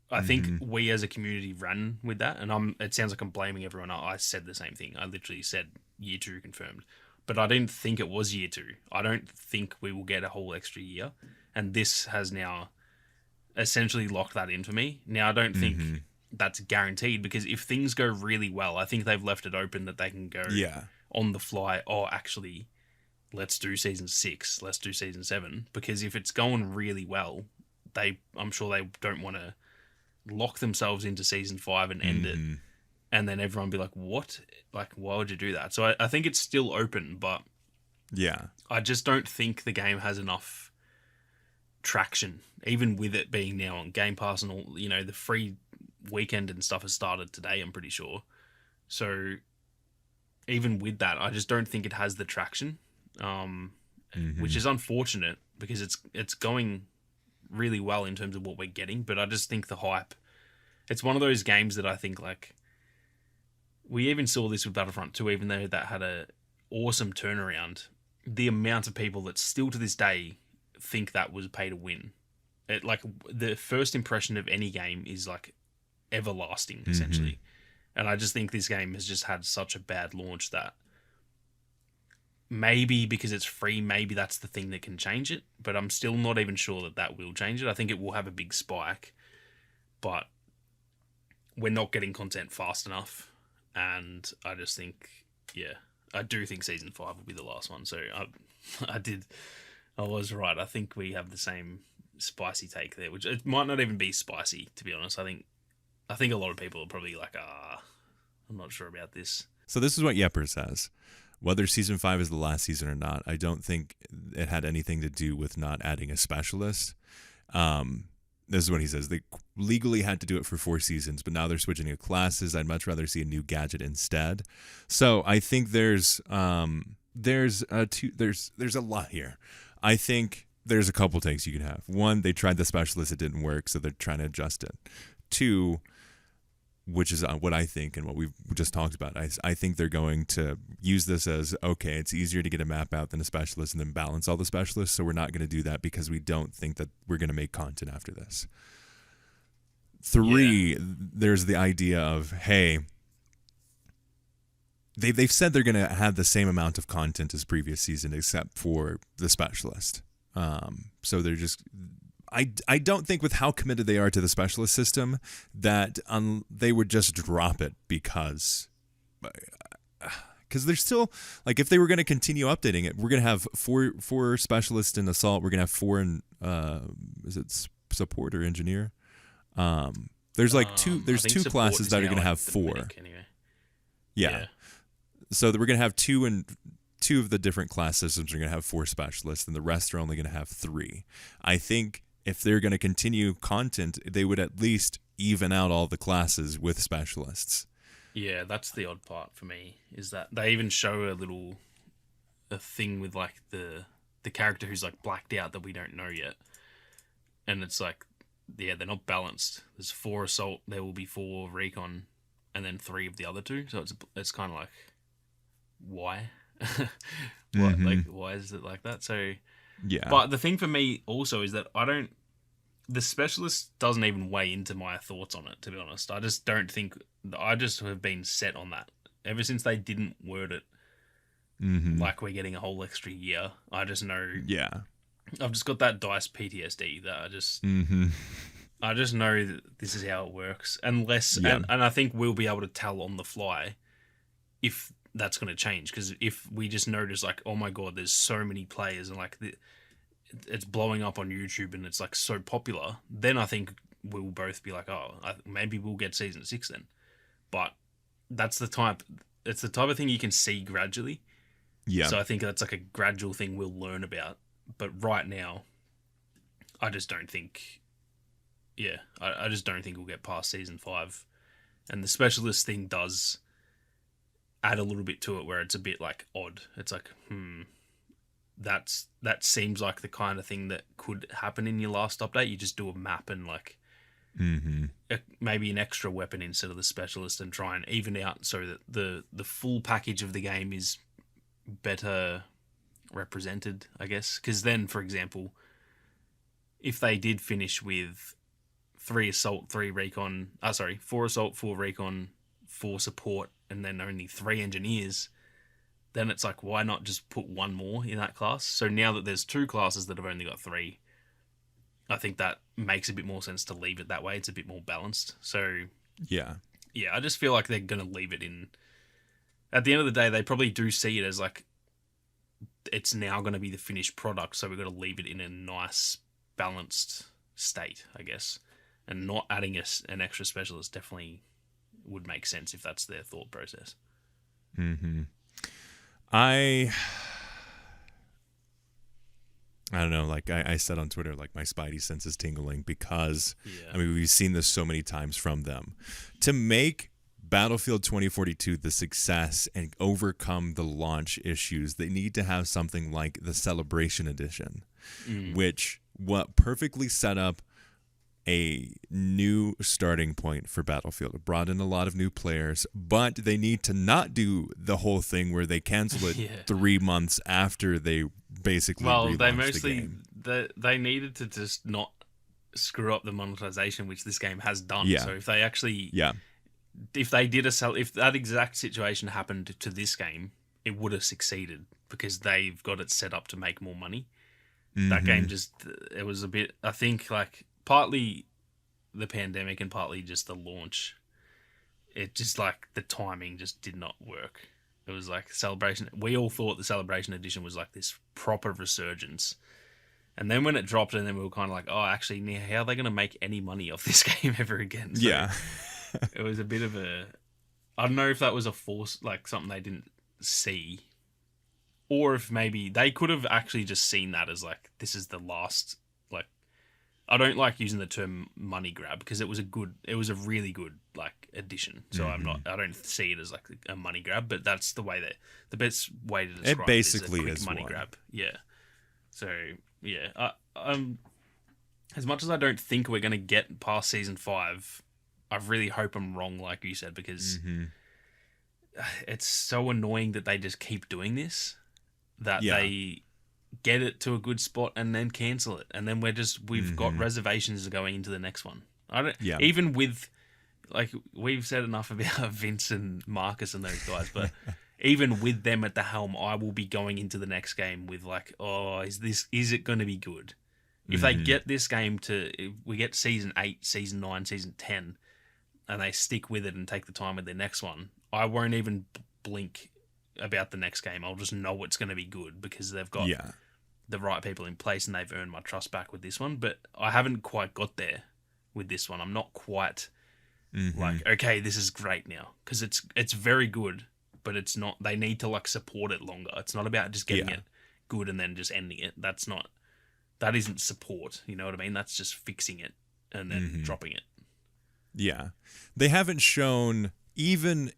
I think we as a community ran with that, and it sounds like I'm blaming everyone. I said the same thing. I literally said year 2 confirmed, but I didn't think it was year 2. I don't think we will get a whole extra year, and this has now essentially locked that in for me. Now I don't think that's guaranteed, because if things go really well, I think they've left it open that they can go on the fly. Oh, actually, let's do season 6. Let's do season 7, because if it's going really well, I'm sure they don't want to lock themselves into season 5 and end it, and then everyone be like, what? Like, why would you do that? So I think it's still open, but I just don't think the game has enough traction, even with it being now on Game Pass and all. The free weekend and stuff has started today, I'm pretty sure. So even with that, I just don't think it has the traction, which is unfortunate, because it's going really well in terms of what we're getting, but I just think the hype, it's one of those games that I think, like, we even saw this with Battlefront 2, even though that had a awesome turnaround, the amount of people that still to this day think that was pay to win. Like, the first impression of any game is like everlasting, essentially. And I just think this game has just had such a bad launch that maybe because it's free, maybe that's the thing that can change it. But I'm still not even sure that will change it. I think it will have a big spike, but we're not getting content fast enough. And I just think, I do think season 5 will be the last one. So I was right. I think we have the same spicy take there, which it might not even be spicy, to be honest. I think a lot of people are probably like, I'm not sure about this. So this is what Yepper says. Whether season 5 is the last season or not, I don't think it had anything to do with not adding a specialist. This is what he says. They legally had to do it for 4 seasons, but now they're switching to classes. I'd much rather see a new gadget instead. So I think there's a lot here. I think there's a couple takes you can have. 1, they tried the specialist, it didn't work, so they're trying to adjust it. 2, which is what I think and what we've just talked about. I think they're going to use this as, okay, it's easier to get a map out than a specialist and then balance all the specialists, so we're not going to do that because we don't think that we're going to make content after this. 3, there's the idea of, hey, they've said they're going to have the same amount of content as previous season except for the specialist. So they're just... I don't think with how committed they are to the specialist system that they would just drop it because they're still, like, if they were going to continue updating it, we're going to have four specialists in assault. We're going to have 4 in is it support or engineer? There's like there's 2 classes that are going to have 4. Anyway. Yeah. So that we're going to have 2 and 2 of the different class systems are going to have 4 specialists, and the rest are only going to have 3. I think if they're going to continue content, they would at least even out all the classes with specialists. Yeah, that's the odd part for me, is that they even show a thing with, like, the character who's, like, blacked out that we don't know yet. And it's like, they're not balanced. There's 4 assault, there will be 4 recon, and then 3 of the other 2. So it's kind of like, why? Like, why is it like that? So... Yeah. But the thing for me also is that the specialist doesn't even weigh into my thoughts on it, to be honest. I just don't think, I just have been set on that. Ever since they didn't word it like we're getting a whole extra year, I just know. Yeah. I've just got that DICE PTSD that I just know that this is how it works. Unless, and I think we'll be able to tell on the fly if that's going to change, because if we just notice, like, oh my god, there's so many players and, like, it's blowing up on YouTube and it's, like, so popular, then I think we'll both be like, oh, maybe we'll get season 6 then. But it's the type of thing you can see gradually. Yeah. So I think that's like a gradual thing we'll learn about. But right now, I just don't think. Yeah, I just don't think we'll get past season 5, and the specialist thing does add a little bit to it where it's a bit, like, odd. It's like, that seems like the kind of thing that could happen in your last update. You just do a map and like maybe an extra weapon instead of the specialist, and try and even out so that the full package of the game is better represented, I guess. Because then, for example, if they did finish with 4 assault, 4 recon, 4 support, and then only 3 engineers, then it's like, why not just put one more in that class? So now that there's 2 classes that have only got 3, I think that makes a bit more sense to leave it that way. It's a bit more balanced. So Yeah. I just feel like they're going to leave it in. At the end of the day, they probably do see it as like, it's now going to be the finished product, so we've got to leave it in a nice, balanced state, I guess. And not adding an extra specialist definitely would make sense if that's their thought process. I don't know, like I said on Twitter, like my spidey sense is tingling because, I mean, we've seen this so many times from them. To make Battlefield 2042 the success and overcome the launch issues, they need to have something like the Celebration Edition, which perfectly set up a new starting point for Battlefield. It brought in a lot of new players, but they need to not do the whole thing where they cancel it 3 months after they basically relaunched the game. They needed to just not screw up the monetization, which this game has done. Yeah. So if they actually, if they did if that exact situation happened to this game, it would have succeeded because they've got it set up to make more money. That game it was a bit, I think, like, partly the pandemic and partly just the launch. It just, like, the timing just did not work. It was like Celebration. We all thought the Celebration Edition was like this proper resurgence. And then when it dropped, and then we were kind of like, oh, actually, how are they going to make any money off this game ever again? So it was a bit of a, I don't know if that was a force, like something they didn't see. Or if maybe they could have actually just seen that as like, this is the last, like, I don't like using the term money grab because it was a really good like addition. So I don't see it as like a money grab, but that's the way the best way to describe it basically is a quick money grab. Yeah. So yeah, as much as I don't think we're going to get past season 5, I really hope I'm wrong, like you said, because it's so annoying that they just keep doing this. That they get it to a good spot and then cancel it, and then we've got reservations going into the next one. Even with, like, we've said enough about Vince and Marcus and those guys, but even with them at the helm, I will be going into the next game with like, oh, is it going to be good? If they get this game if we get season 8, season 9, season 10, and they stick with it and take the time with their next one, I won't even blink about the next game. I'll just know it's going to be good because they've got the right people in place and they've earned my trust back with this one. But I haven't quite got there with this one. I'm not quite like, okay, this is great now, because it's very good, but it's not. They need to like support it longer. It's not about just getting it good and then just ending it. That isn't support. You know what I mean? That's just fixing it and then dropping it. Yeah, they haven't shown. Even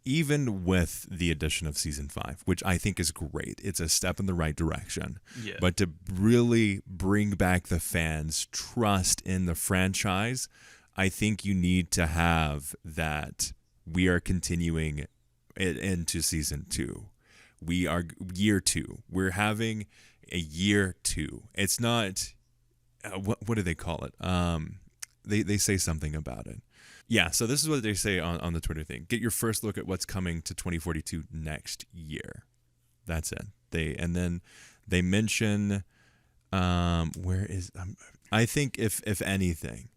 with the addition of season 5, which I think is great, it's a step in the right direction. Yeah. But to really bring back the fans' trust in the franchise, I think you need to have that we are continuing it into season 2. We are year 2. We're having a year 2. It's not, what do they call it? They say something about it. Yeah, so this is what they say on the Twitter thing. Get your first look at what's coming to 2042 next year. That's it. Then they mention I think if anything,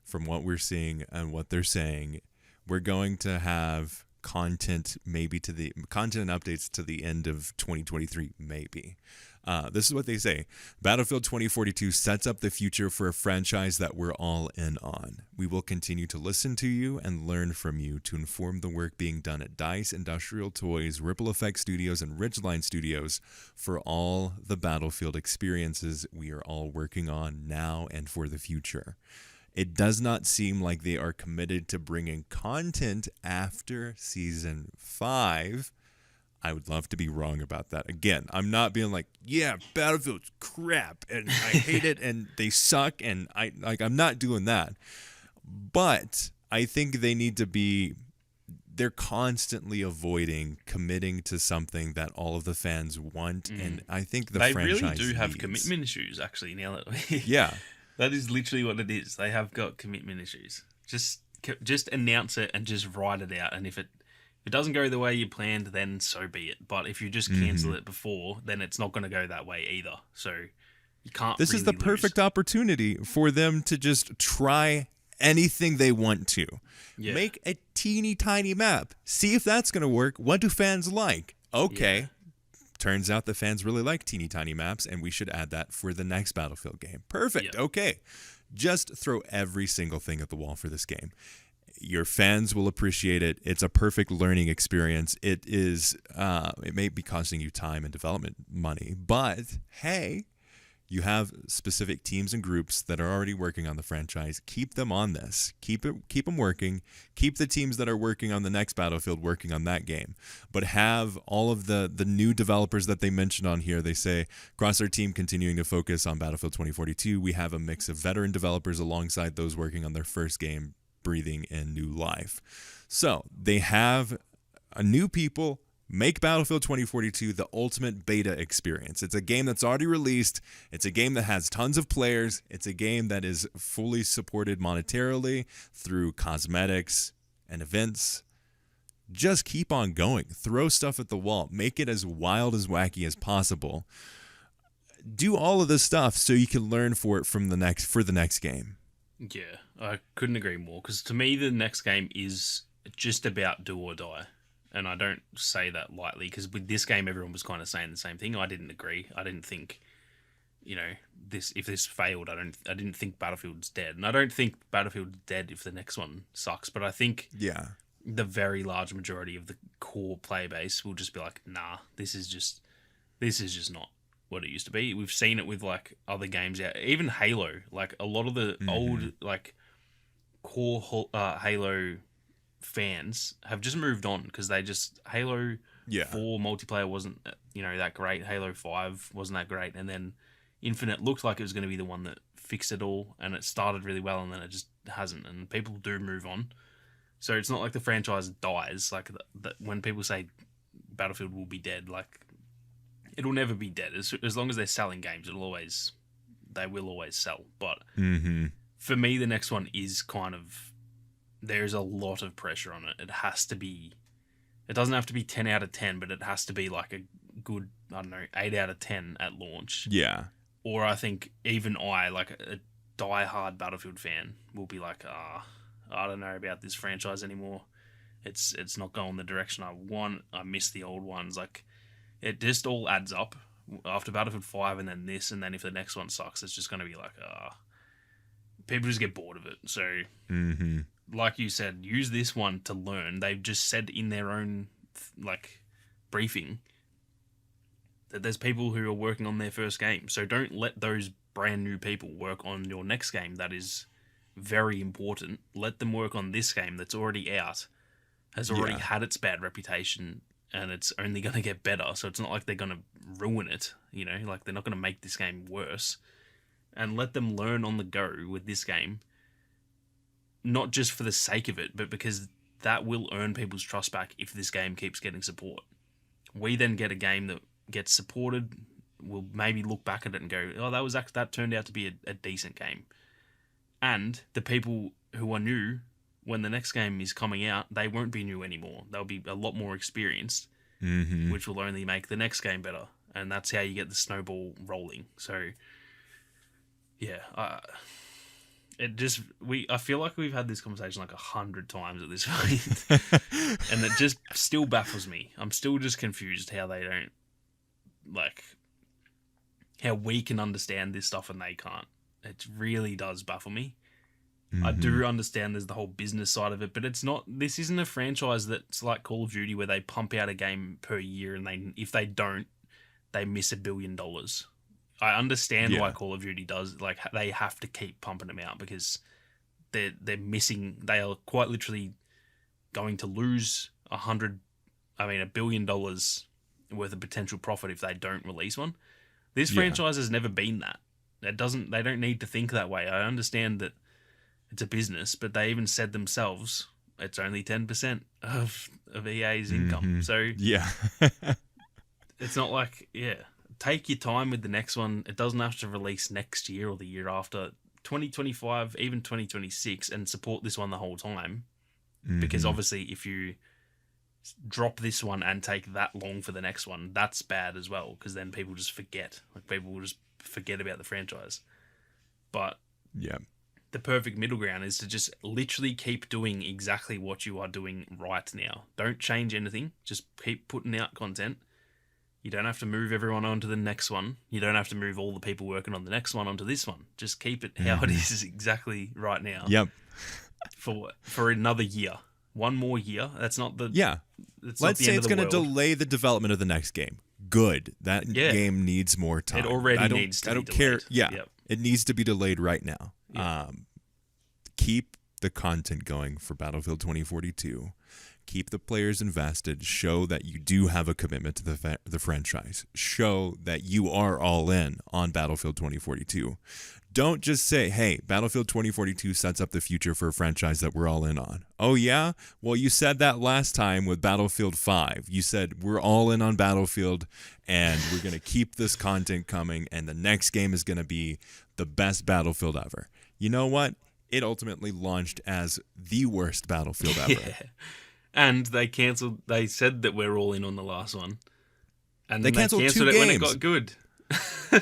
from what we're seeing and what they're saying, we're going to have content and updates to the end of 2023 maybe. This is what they say. Battlefield 2042 sets up the future for a franchise that we're all in on. We will continue to listen to you and learn from you to inform the work being done at DICE, Industrial Toys, Ripple Effect Studios, and Ridgeline Studios for all the Battlefield experiences we are all working on now and for the future. It does not seem like they are committed to bringing content after Season 5. I would love to be wrong about that. Again, I'm not being like, yeah, Battlefield's crap and I hate it and they suck and I'm not doing that. But I think they need to be, they're constantly avoiding committing to something that all of the fans want, and I think they franchise really do have needs. commitment issues. Actually, now that Yeah. that is literally what it is. They have got commitment issues. Just announce it and just write it out. And if it doesn't go the way you planned, then so be it. But if you just cancel it before, then it's not going to go that way either. So you can't. This is the perfect opportunity for them to just try anything they want to. Yeah. Make a teeny tiny map. See if that's going to work. What do fans like? Okay. Yeah. Turns out the fans really like teeny tiny maps, and we should add that for the next Battlefield game. Perfect. Yeah. Okay. Just throw every single thing at the wall for this game. Your fans will appreciate it. It's a perfect learning experience. It is. It may be costing you time and development money, but hey, you have specific teams and groups that are already working on the franchise. Keep them on this. Keep them working. Keep the teams that are working on the next Battlefield working on that game. But have all of the new developers that they mentioned on here. They say, across our team continuing to focus on Battlefield 2042, we have a mix of veteran developers alongside those working on their first game, breathing in new life. So they have new people. Make Battlefield 2042 the ultimate beta experience. It's a game that's already released. It's a game that has tons of players. It's a game that is fully supported monetarily through cosmetics and events. Just keep on going. Throw stuff at the wall. Make it as wild, as wacky as possible. Do all of this stuff so you can learn for the next game. Yeah, I couldn't agree more. Because to me, the next game is just about do or die. And I don't say that lightly, because with this game, everyone was kind of saying the same thing. I didn't agree. I didn't think, if this failed, I didn't think Battlefield's dead. And I don't think Battlefield's dead if the next one sucks. But I think the very large majority of the core player base will just be like, nah, this is just not what it used to be. We've seen it with like other games out. Even Halo, like a lot of the old like core Halo fans have just moved on, because Halo 4 multiplayer wasn't that great. Halo 5 wasn't that great, and then Infinite looked like it was going to be the one that fixed it all, and it started really well, and then it just hasn't, and people do move on. So it's not like the franchise dies. Like when people say Battlefield will be dead, like it'll never be dead. As long as they're selling games, they will always sell. But for me, the next one is kind of, there's a lot of pressure on it. It has to be, it doesn't have to be 10 out of 10, but it has to be like a good, 8 out of 10 at launch. Yeah. Or I think even like a die-hard Battlefield fan, will be like, I don't know about this franchise anymore. It's not going the direction I want. I miss the old ones. Like, it just all adds up after Battlefield 5 and then this, and then if the next one sucks, it's just going to be like, people just get bored of it. So, like you said, use this one to learn. They've just said in their own briefing that there's people who are working on their first game. So don't let those brand new people work on your next game. That is very important. Let them work on this game that's already out, has already had its bad reputation, and it's only going to get better. So it's not like they're going to ruin it, like they're not going to make this game worse. And let them learn on the go with this game. Not just for the sake of it, but because that will earn people's trust back if this game keeps getting support. We then get a game that gets supported. We'll maybe look back at it and go, oh, that turned out to be a decent game. And the people who are new, when the next game is coming out, they won't be new anymore. They'll be a lot more experienced, which will only make the next game better. And that's how you get the snowball rolling. So, yeah, I feel like we've had this conversation like 100 times at this point, and it just still baffles me. I'm still just confused how they don't, how we can understand this stuff and they can't. It really does baffle me. I do understand there's the whole business side of it, but this isn't a franchise that's like Call of Duty where they pump out a game per year, and if they don't, they miss $1 billion. I understand why Call of Duty does, they have to keep pumping them out, because they're missing, they are quite literally going to lose $1 billion worth of potential profit if they don't release one. This Yeah. franchise has never been that. They don't need to think that way. I understand that it's a business, but they even said themselves it's only 10% of EA's income. So Yeah. it's not like, take your time with the next one. It doesn't have to release next year or the year after. 2025, even 2026, and support this one the whole time. Because obviously if you drop this one and take that long for the next one, that's bad as well, because then people just forget. Like, people will just forget about the franchise. But Yeah. the perfect middle ground is to just literally keep doing exactly what you are doing right now. Don't change anything. Just keep putting out content. You don't have to move everyone on to the next one. You don't have to move all the people working on the next one onto this one. Just keep it how it is exactly right now. Yep. For another year. One more year. That's not the... Yeah. Let's say it's going to delay the development of the next game. Good. That game needs more time. It already needs to be I don't care. delayed. Yeah. Yep. It needs to be delayed right now. Yeah. Keep the content going for Battlefield 2042. Keep the players invested. Show that you do have a commitment to the franchise. Show that you are all in on Battlefield 2042. Don't just say, hey, Battlefield 2042 sets up the future for a franchise that we're all in on. Oh, yeah? Well, you said that last time with Battlefield 5. You said we're all in on Battlefield, and we're going to keep this content coming, and the next game is going to be the best Battlefield ever. You know what? It ultimately launched as the worst Battlefield ever. Yeah. And they cancelled. They said that we're all in on the last one, and they canceled 2 it games when it got good.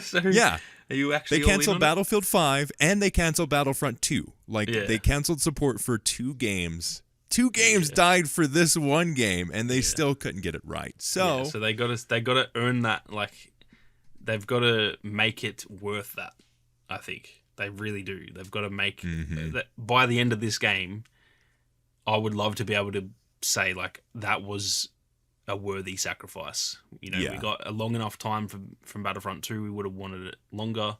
So yeah, are you actually? They canceled all in on Battlefield 5 and they canceled Battlefront 2. Like, Yeah. they canceled support for 2 games. 2 games died for this one game, and they still couldn't get it right. So, so they got to earn that. Like, they've got to make it worth that. I think they really do. They've got to make that by the end of this game. I would love to be able to say, like, that was a worthy sacrifice. You know, we got a long enough time from Battlefront 2. We would have wanted it longer,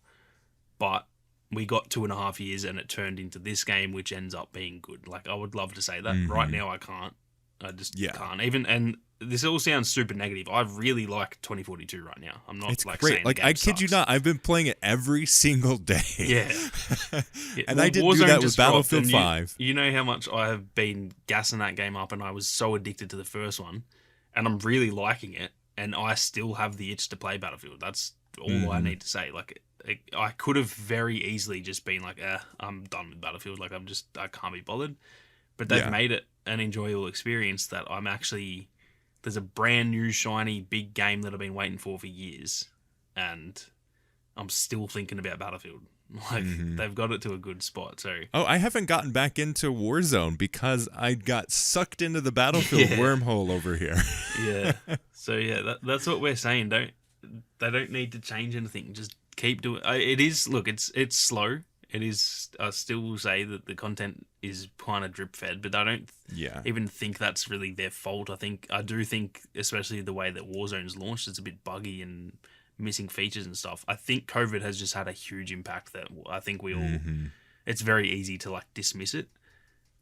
but we got 2.5 years and it turned into this game, which ends up being good. Like, I would love to say that. Right now I can't. I just can't. And this all sounds super negative. I really like 2042 right now. I'm not it's like great. saying Like, I kid you not, I've been playing it every single day. Yeah. And I didn't do that with Battlefield 5. You know how much I have been gassing that game up, and I was so addicted to the first one, and I'm really liking it, and I still have the itch to play Battlefield. That's all I need to say. Like, I could have very easily just been like, I'm done with Battlefield. Like, I can't be bothered. But they've made it an enjoyable experience that I'm actually... There's a brand new, shiny, big game that I've been waiting for years, and I'm still thinking about Battlefield. Like, they've got it to a good spot. So, I haven't gotten back into Warzone because I got sucked into the Battlefield wormhole over here. So that's what we're saying. They don't need to change anything. Just keep doing. It is. Look, it's slow. It is. I still will say that the content is kind of drip fed, but I don't even think that's really their fault. I do think, especially the way that Warzone's launched, it's a bit buggy and missing features and stuff. I think COVID has just had a huge impact that I think we all... It's very easy to, like, dismiss it.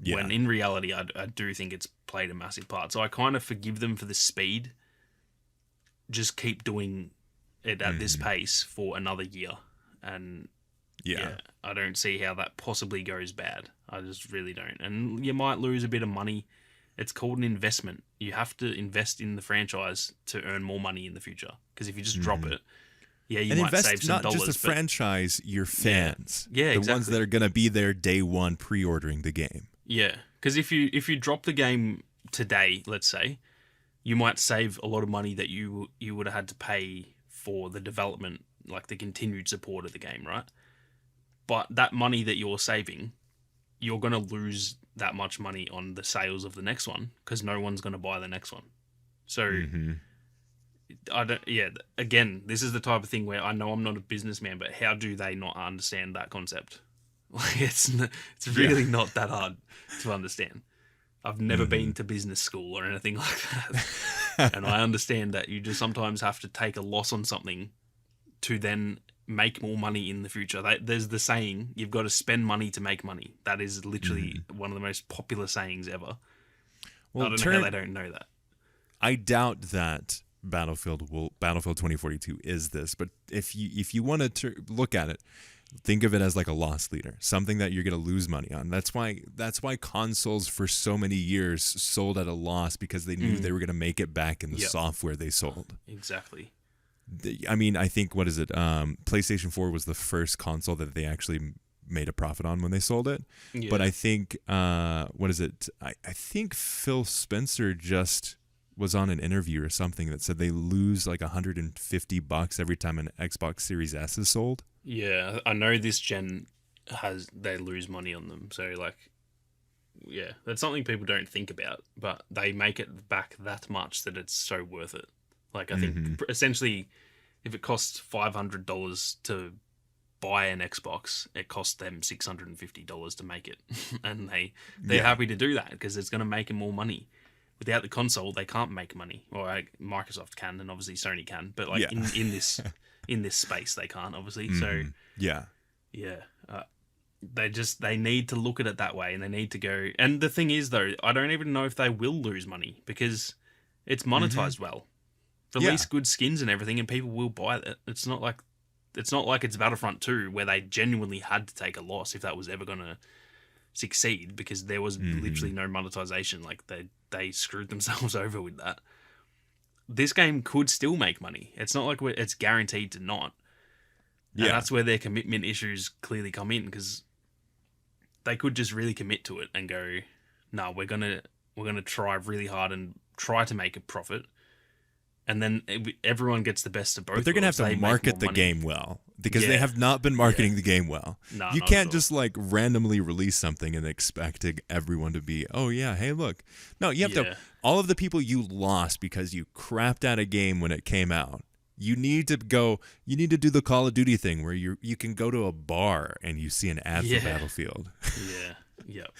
When in reality, I do think it's played a massive part. So I kind of forgive them for the speed. Just keep doing it at this pace for another year. And I don't see how that possibly goes bad. I just really don't. And you might lose a bit of money. It's called an investment. You have to invest in the franchise to earn more money in the future. Because if you just drop it, you and might save some not dollars. Not just the franchise, your fans. Yeah, the ones that are going to be there day one pre-ordering the game. Yeah, because if you drop the game today, let's say, you might save a lot of money that you would have had to pay for the development, like the continued support of the game, right? But that money that you're saving, you're going to lose that much money on the sales of the next one because no one's going to buy the next one. So, I don't. Yeah, again, this is the type of thing where I know I'm not a businessman, but how do they not understand that concept? Like, it's really not that hard to understand. I've never been to business school or anything like that, and I understand that you just sometimes have to take a loss on something to then make more money in the future. There's the saying, you've got to spend money to make money. That is literally one of the most popular sayings ever. Well, I don't know how they don't know that. I doubt that Battlefield 2042 is this. But if you want to look at it, think of it as like a loss leader, something that you're going to lose money on. That's why consoles for so many years sold at a loss, because they knew they were going to make it back in the software they sold. Exactly. I mean, I think, what is it? PlayStation 4 was the first console that they actually made a profit on when they sold it. Yeah. But I think, what is it? I think Phil Spencer just was on an interview or something that said they lose like $150 every time an Xbox Series S is sold. Yeah, I know this gen they lose money on them. So like, yeah, that's something people don't think about, but they make it back that much that it's so worth it. Like, I think essentially, if it costs $500 to buy an Xbox, it costs them $650 to make it, and they're happy to do that because it's going to make them more money. Without the console, they can't make money, or Microsoft can, and obviously Sony can. But like in this space, they can't, obviously. So they need to look at it that way, and they need to go. And the thing is, though, I don't even know if they will lose money because it's monetized well. Release good skins and everything, and people will buy it. It's not like it's Battlefront 2 where they genuinely had to take a loss if that was ever going to succeed, because there was literally no monetization. Like they screwed themselves over with that. This game could still make money. It's not like it's guaranteed to not. And that's where their commitment issues clearly come in, because they could just really commit to it and go, no, we're gonna try really hard and try to make a profit. And then everyone gets the best of both. But they're going to have to market the game well, because they have not been marketing the game well. No, you can't just like randomly release something and expecting everyone to be, oh yeah, hey look. No, you have to, all of the people you lost because you crapped out a game when it came out. You need to do the Call of Duty thing where you can go to a bar and you see an ad for Battlefield.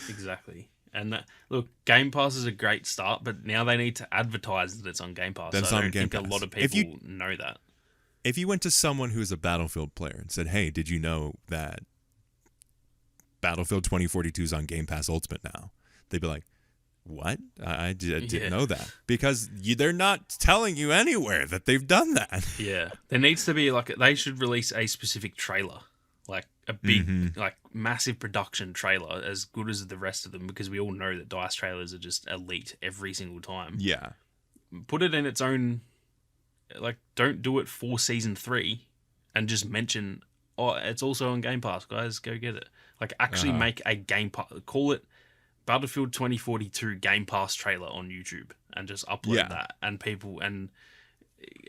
Exactly. And look, Game Pass is a great start, but now they need to advertise that it's on Game Pass. That's so I don't on Game think Pass. A lot of people know that. If you went to someone who's a Battlefield player and said, hey, did you know that Battlefield 2042 is on Game Pass Ultimate now? They'd be like, what? I didn't know that. Because they're not telling you anywhere that they've done that. Yeah. There needs to be they should release a specific trailer. Like a big, massive production trailer, as good as the rest of them, because we all know that DICE trailers are just elite every single time. Yeah. Put it in its own, don't do it for Season 3 and just mention, oh, it's also on Game Pass, guys, go get it. Like, actually make a Game Pass, call it Battlefield 2042 Game Pass trailer on YouTube and just upload that. And people, and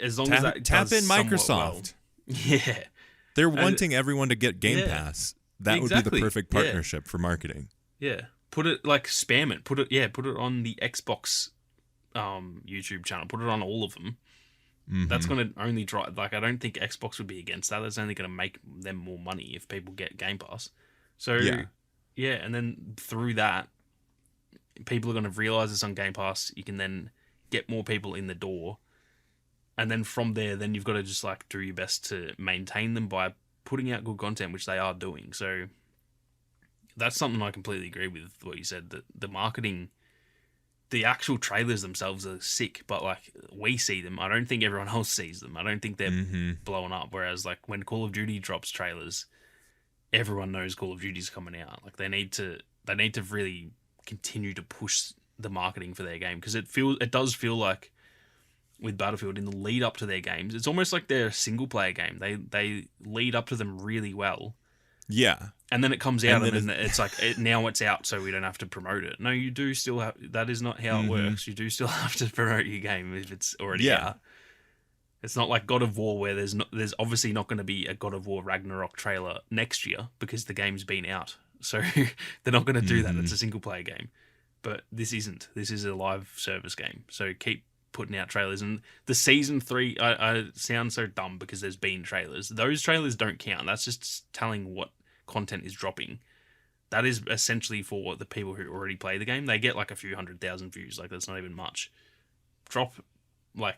as long as that tap does in Microsoft. Yeah. They're wanting everyone to get Game Pass. That would be the perfect partnership for marketing. Yeah. Put it, spam it. Put it on the Xbox YouTube channel. Put it on all of them. That's going to only drive, I don't think Xbox would be against that. That's only going to make them more money if people get Game Pass. So, and then through that, people are going to realize it's on Game Pass. You can then get more people in the door. And then from there, then you've got to just do your best to maintain them by putting out good content, which they are doing. So that's something I completely agree with what you said, that the marketing, the actual trailers themselves are sick, but we see them. I don't think everyone else sees them. I don't think they're blowing up. Whereas when Call of Duty drops trailers, everyone knows Call of Duty's coming out. They need to really continue to push the marketing for their game, because it does feel like with Battlefield in the lead up to their games, it's almost like they're a single player game. They lead up to them really well. Yeah. And then it comes out and then it's now it's out, so we don't have to promote it. No, you do still have, that is not how it works. You do still have to promote your game if it's already out. It's not like God of War, where there's obviously not going to be a God of War Ragnarok trailer next year because the game's been out. So they're not going to do that. It's a single player game. But this isn't. This is a live service game. So keep putting out trailers. And the Season 3, I sound so dumb because there's been trailers. Those trailers don't count. That's just telling what content is dropping. That is essentially for the people who already play the game. They get a few 100,000 views. That's not even much. Drop a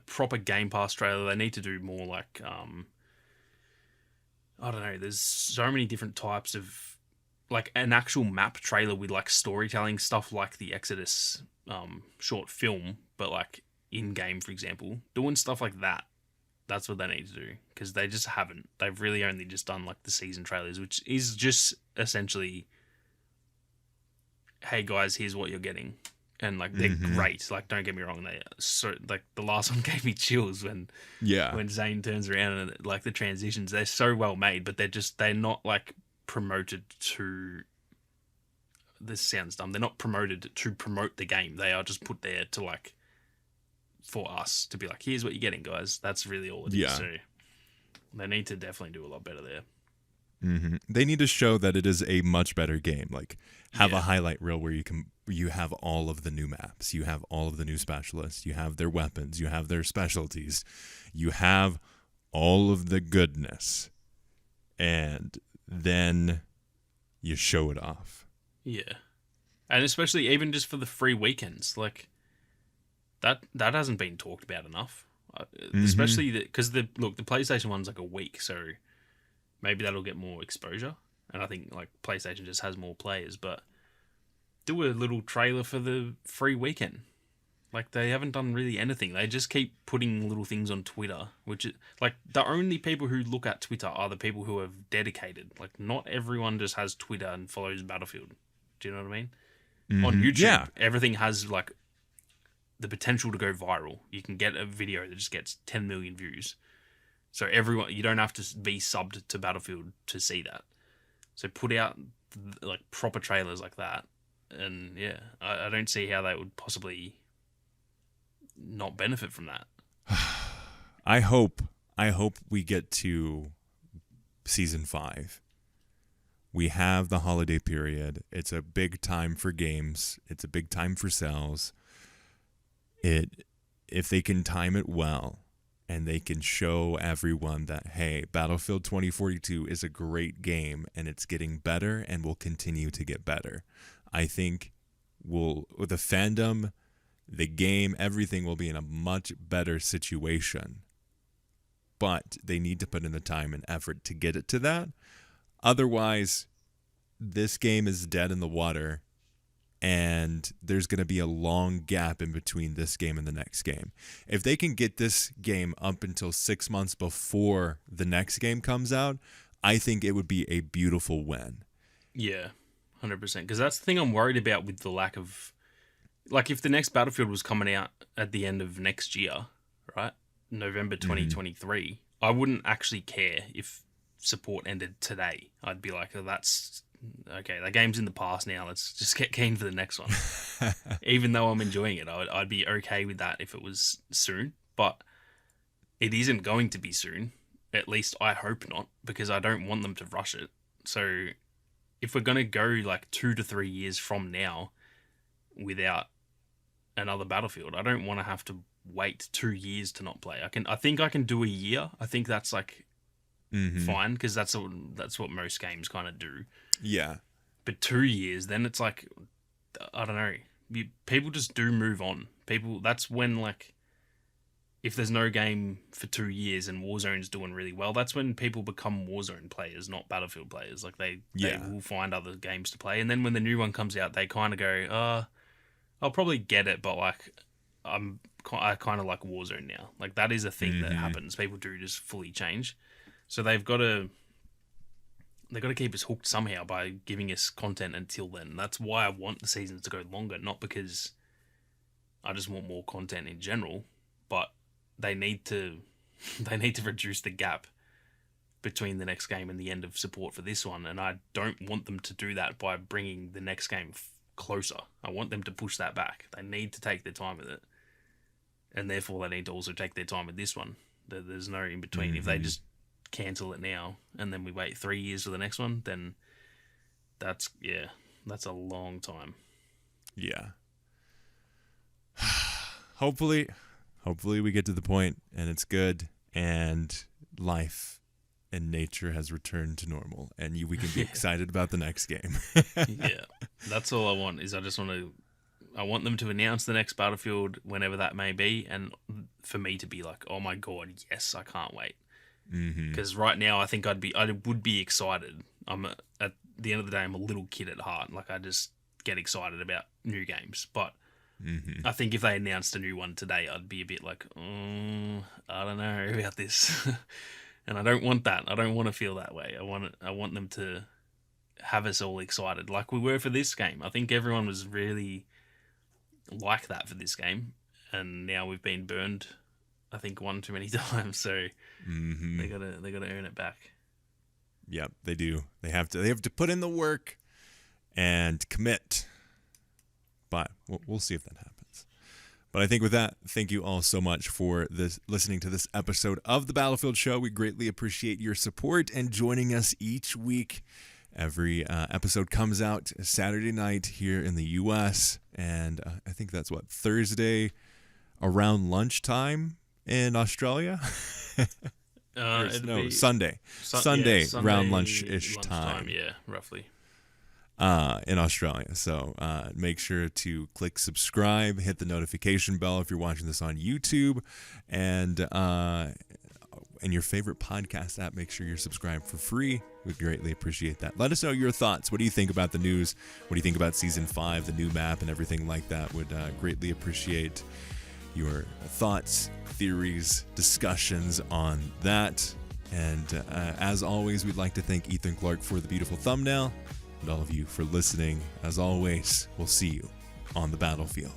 proper Game Pass trailer. They need to do more I don't know. There's so many different types of like an actual map trailer with like storytelling stuff, like the Exodus short film, but like in game, for example, doing stuff like that. That's what they need to do, because they just haven't. They've really only just done like the season trailers, which is just essentially, hey guys, here's what you're getting, and like they're great. Like, don't get me wrong, they so like the last one gave me chills when Zane turns around and like the transitions, they're so well made, but they're not like promoted to. This sounds dumb. They're not promoted to promote the game. They are just put there to like, for us to be like, here's what you're getting, guys. That's really all it is. So they need to definitely do a lot better there. They need to show that it is a much better game. Like, have a highlight reel where you have all of the new maps, you have all of the new specialists, you have their weapons, you have their specialties, you have all of the goodness, and then you show it off. Yeah, and especially even just for the free weekends, like. That hasn't been talked about enough, especially because the PlayStation one's like a week, so maybe that'll get more exposure. And I think like PlayStation just has more players, but do a little trailer for the free weekend. Like, they haven't done really anything. They just keep putting little things on Twitter, which is like the only people who look at Twitter are the people who have dedicated. Like, not everyone just has Twitter and follows Battlefield. Do you know what I mean? On YouTube, everything has like the potential to go viral. You can get a video that just gets 10 million views. So everyone, you don't have to be subbed to Battlefield to see that. So put out like proper trailers like that. And yeah, I don't see how they would possibly not benefit from that. I hope we get to season 5. We have the holiday period. It's a big time for games. It's a big time for sales. If they can time it well and they can show everyone that, hey, Battlefield 2042 is a great game and it's getting better and will continue to get better, I think with the fandom, the game, everything will be in a much better situation. But they need to put in the time and effort to get it to that. Otherwise, this game is dead in the water. And there's going to be a long gap in between this game and the next game. If they can get this game up until 6 months before the next game comes out, I think it would be a beautiful win. Yeah, 100%. Because that's the thing I'm worried about with the lack of... Like, if the next Battlefield was coming out at the end of next year, right? November 2023, I wouldn't actually care if support ended today. I'd be like, oh, that's... Okay, the game's in the past now. Let's just get keen for the next one. Even though I'm enjoying it, I'd be okay with that if it was soon. But it isn't going to be soon. At least I hope not, because I don't want them to rush it. So if we're going to go like 2 to 3 years from now without another Battlefield, I don't want to have to wait 2 years to not play. I think I can do a year. I think that's like fine, because that's what most games kind of do. Yeah. But 2 years, then it's like, I don't know. People just do move on. That's when, like, if there's no game for 2 years and Warzone's doing really well, that's when people become Warzone players, not Battlefield players. Like, they will find other games to play. And then when the new one comes out, they kind of go, I'll probably get it, but, like, I kind of like Warzone now. Like, that is a thing that happens. People do just fully change. So they've got to keep us hooked somehow by giving us content until then. That's why I want the seasons to go longer, not because I just want more content in general, but they need to reduce the gap between the next game and the end of support for this one. And I don't want them to do that by bringing the next game closer. I want them to push that back. They need to take their time with it, and therefore they need to also take their time with this one. There's no in between. If they just cancel it now and then we wait 3 years for the next one, then that's a long time. Yeah. Hopefully we get to the point and it's good and life and nature has returned to normal and we can be excited about the next game. Yeah, that's all I want. I want them to announce the next Battlefield whenever that may be, and for me to be like, oh my god, yes, I can't wait. Because right now I think I would be excited. I'm at the end of the day, I'm a little kid at heart. Like, I just get excited about new games. But I think if they announced a new one today, I'd be a bit like, I don't know about this. And I don't want that. I don't want to feel that way. I want them to have us all excited like we were for this game. I think everyone was really like that for this game. And now we've been burned, I think, one too many times. So they gotta earn it back. Yep, they do. They have to put in the work and commit. But we'll see if that happens. But I think with that, thank you all so much for listening to this episode of the Battlefield Show. We greatly appreciate your support and joining us each week. Every episode comes out Saturday night here in the U.S. And I think that's Thursday around lunchtime in Australia. Sunday. Sunday around lunch-ish time. Yeah, roughly. In Australia. So make sure to click subscribe, hit the notification bell if you're watching this on YouTube, and your favorite podcast app, make sure you're subscribed for free. We'd greatly appreciate that. Let us know your thoughts. What do you think about the news? What do you think about Season 5, the new map, and everything like that? Would greatly appreciate your thoughts, theories, discussions on that. And as always, we'd like to thank Ethan Clark for the beautiful thumbnail, and all of you for listening. As always, we'll see you on the battlefield.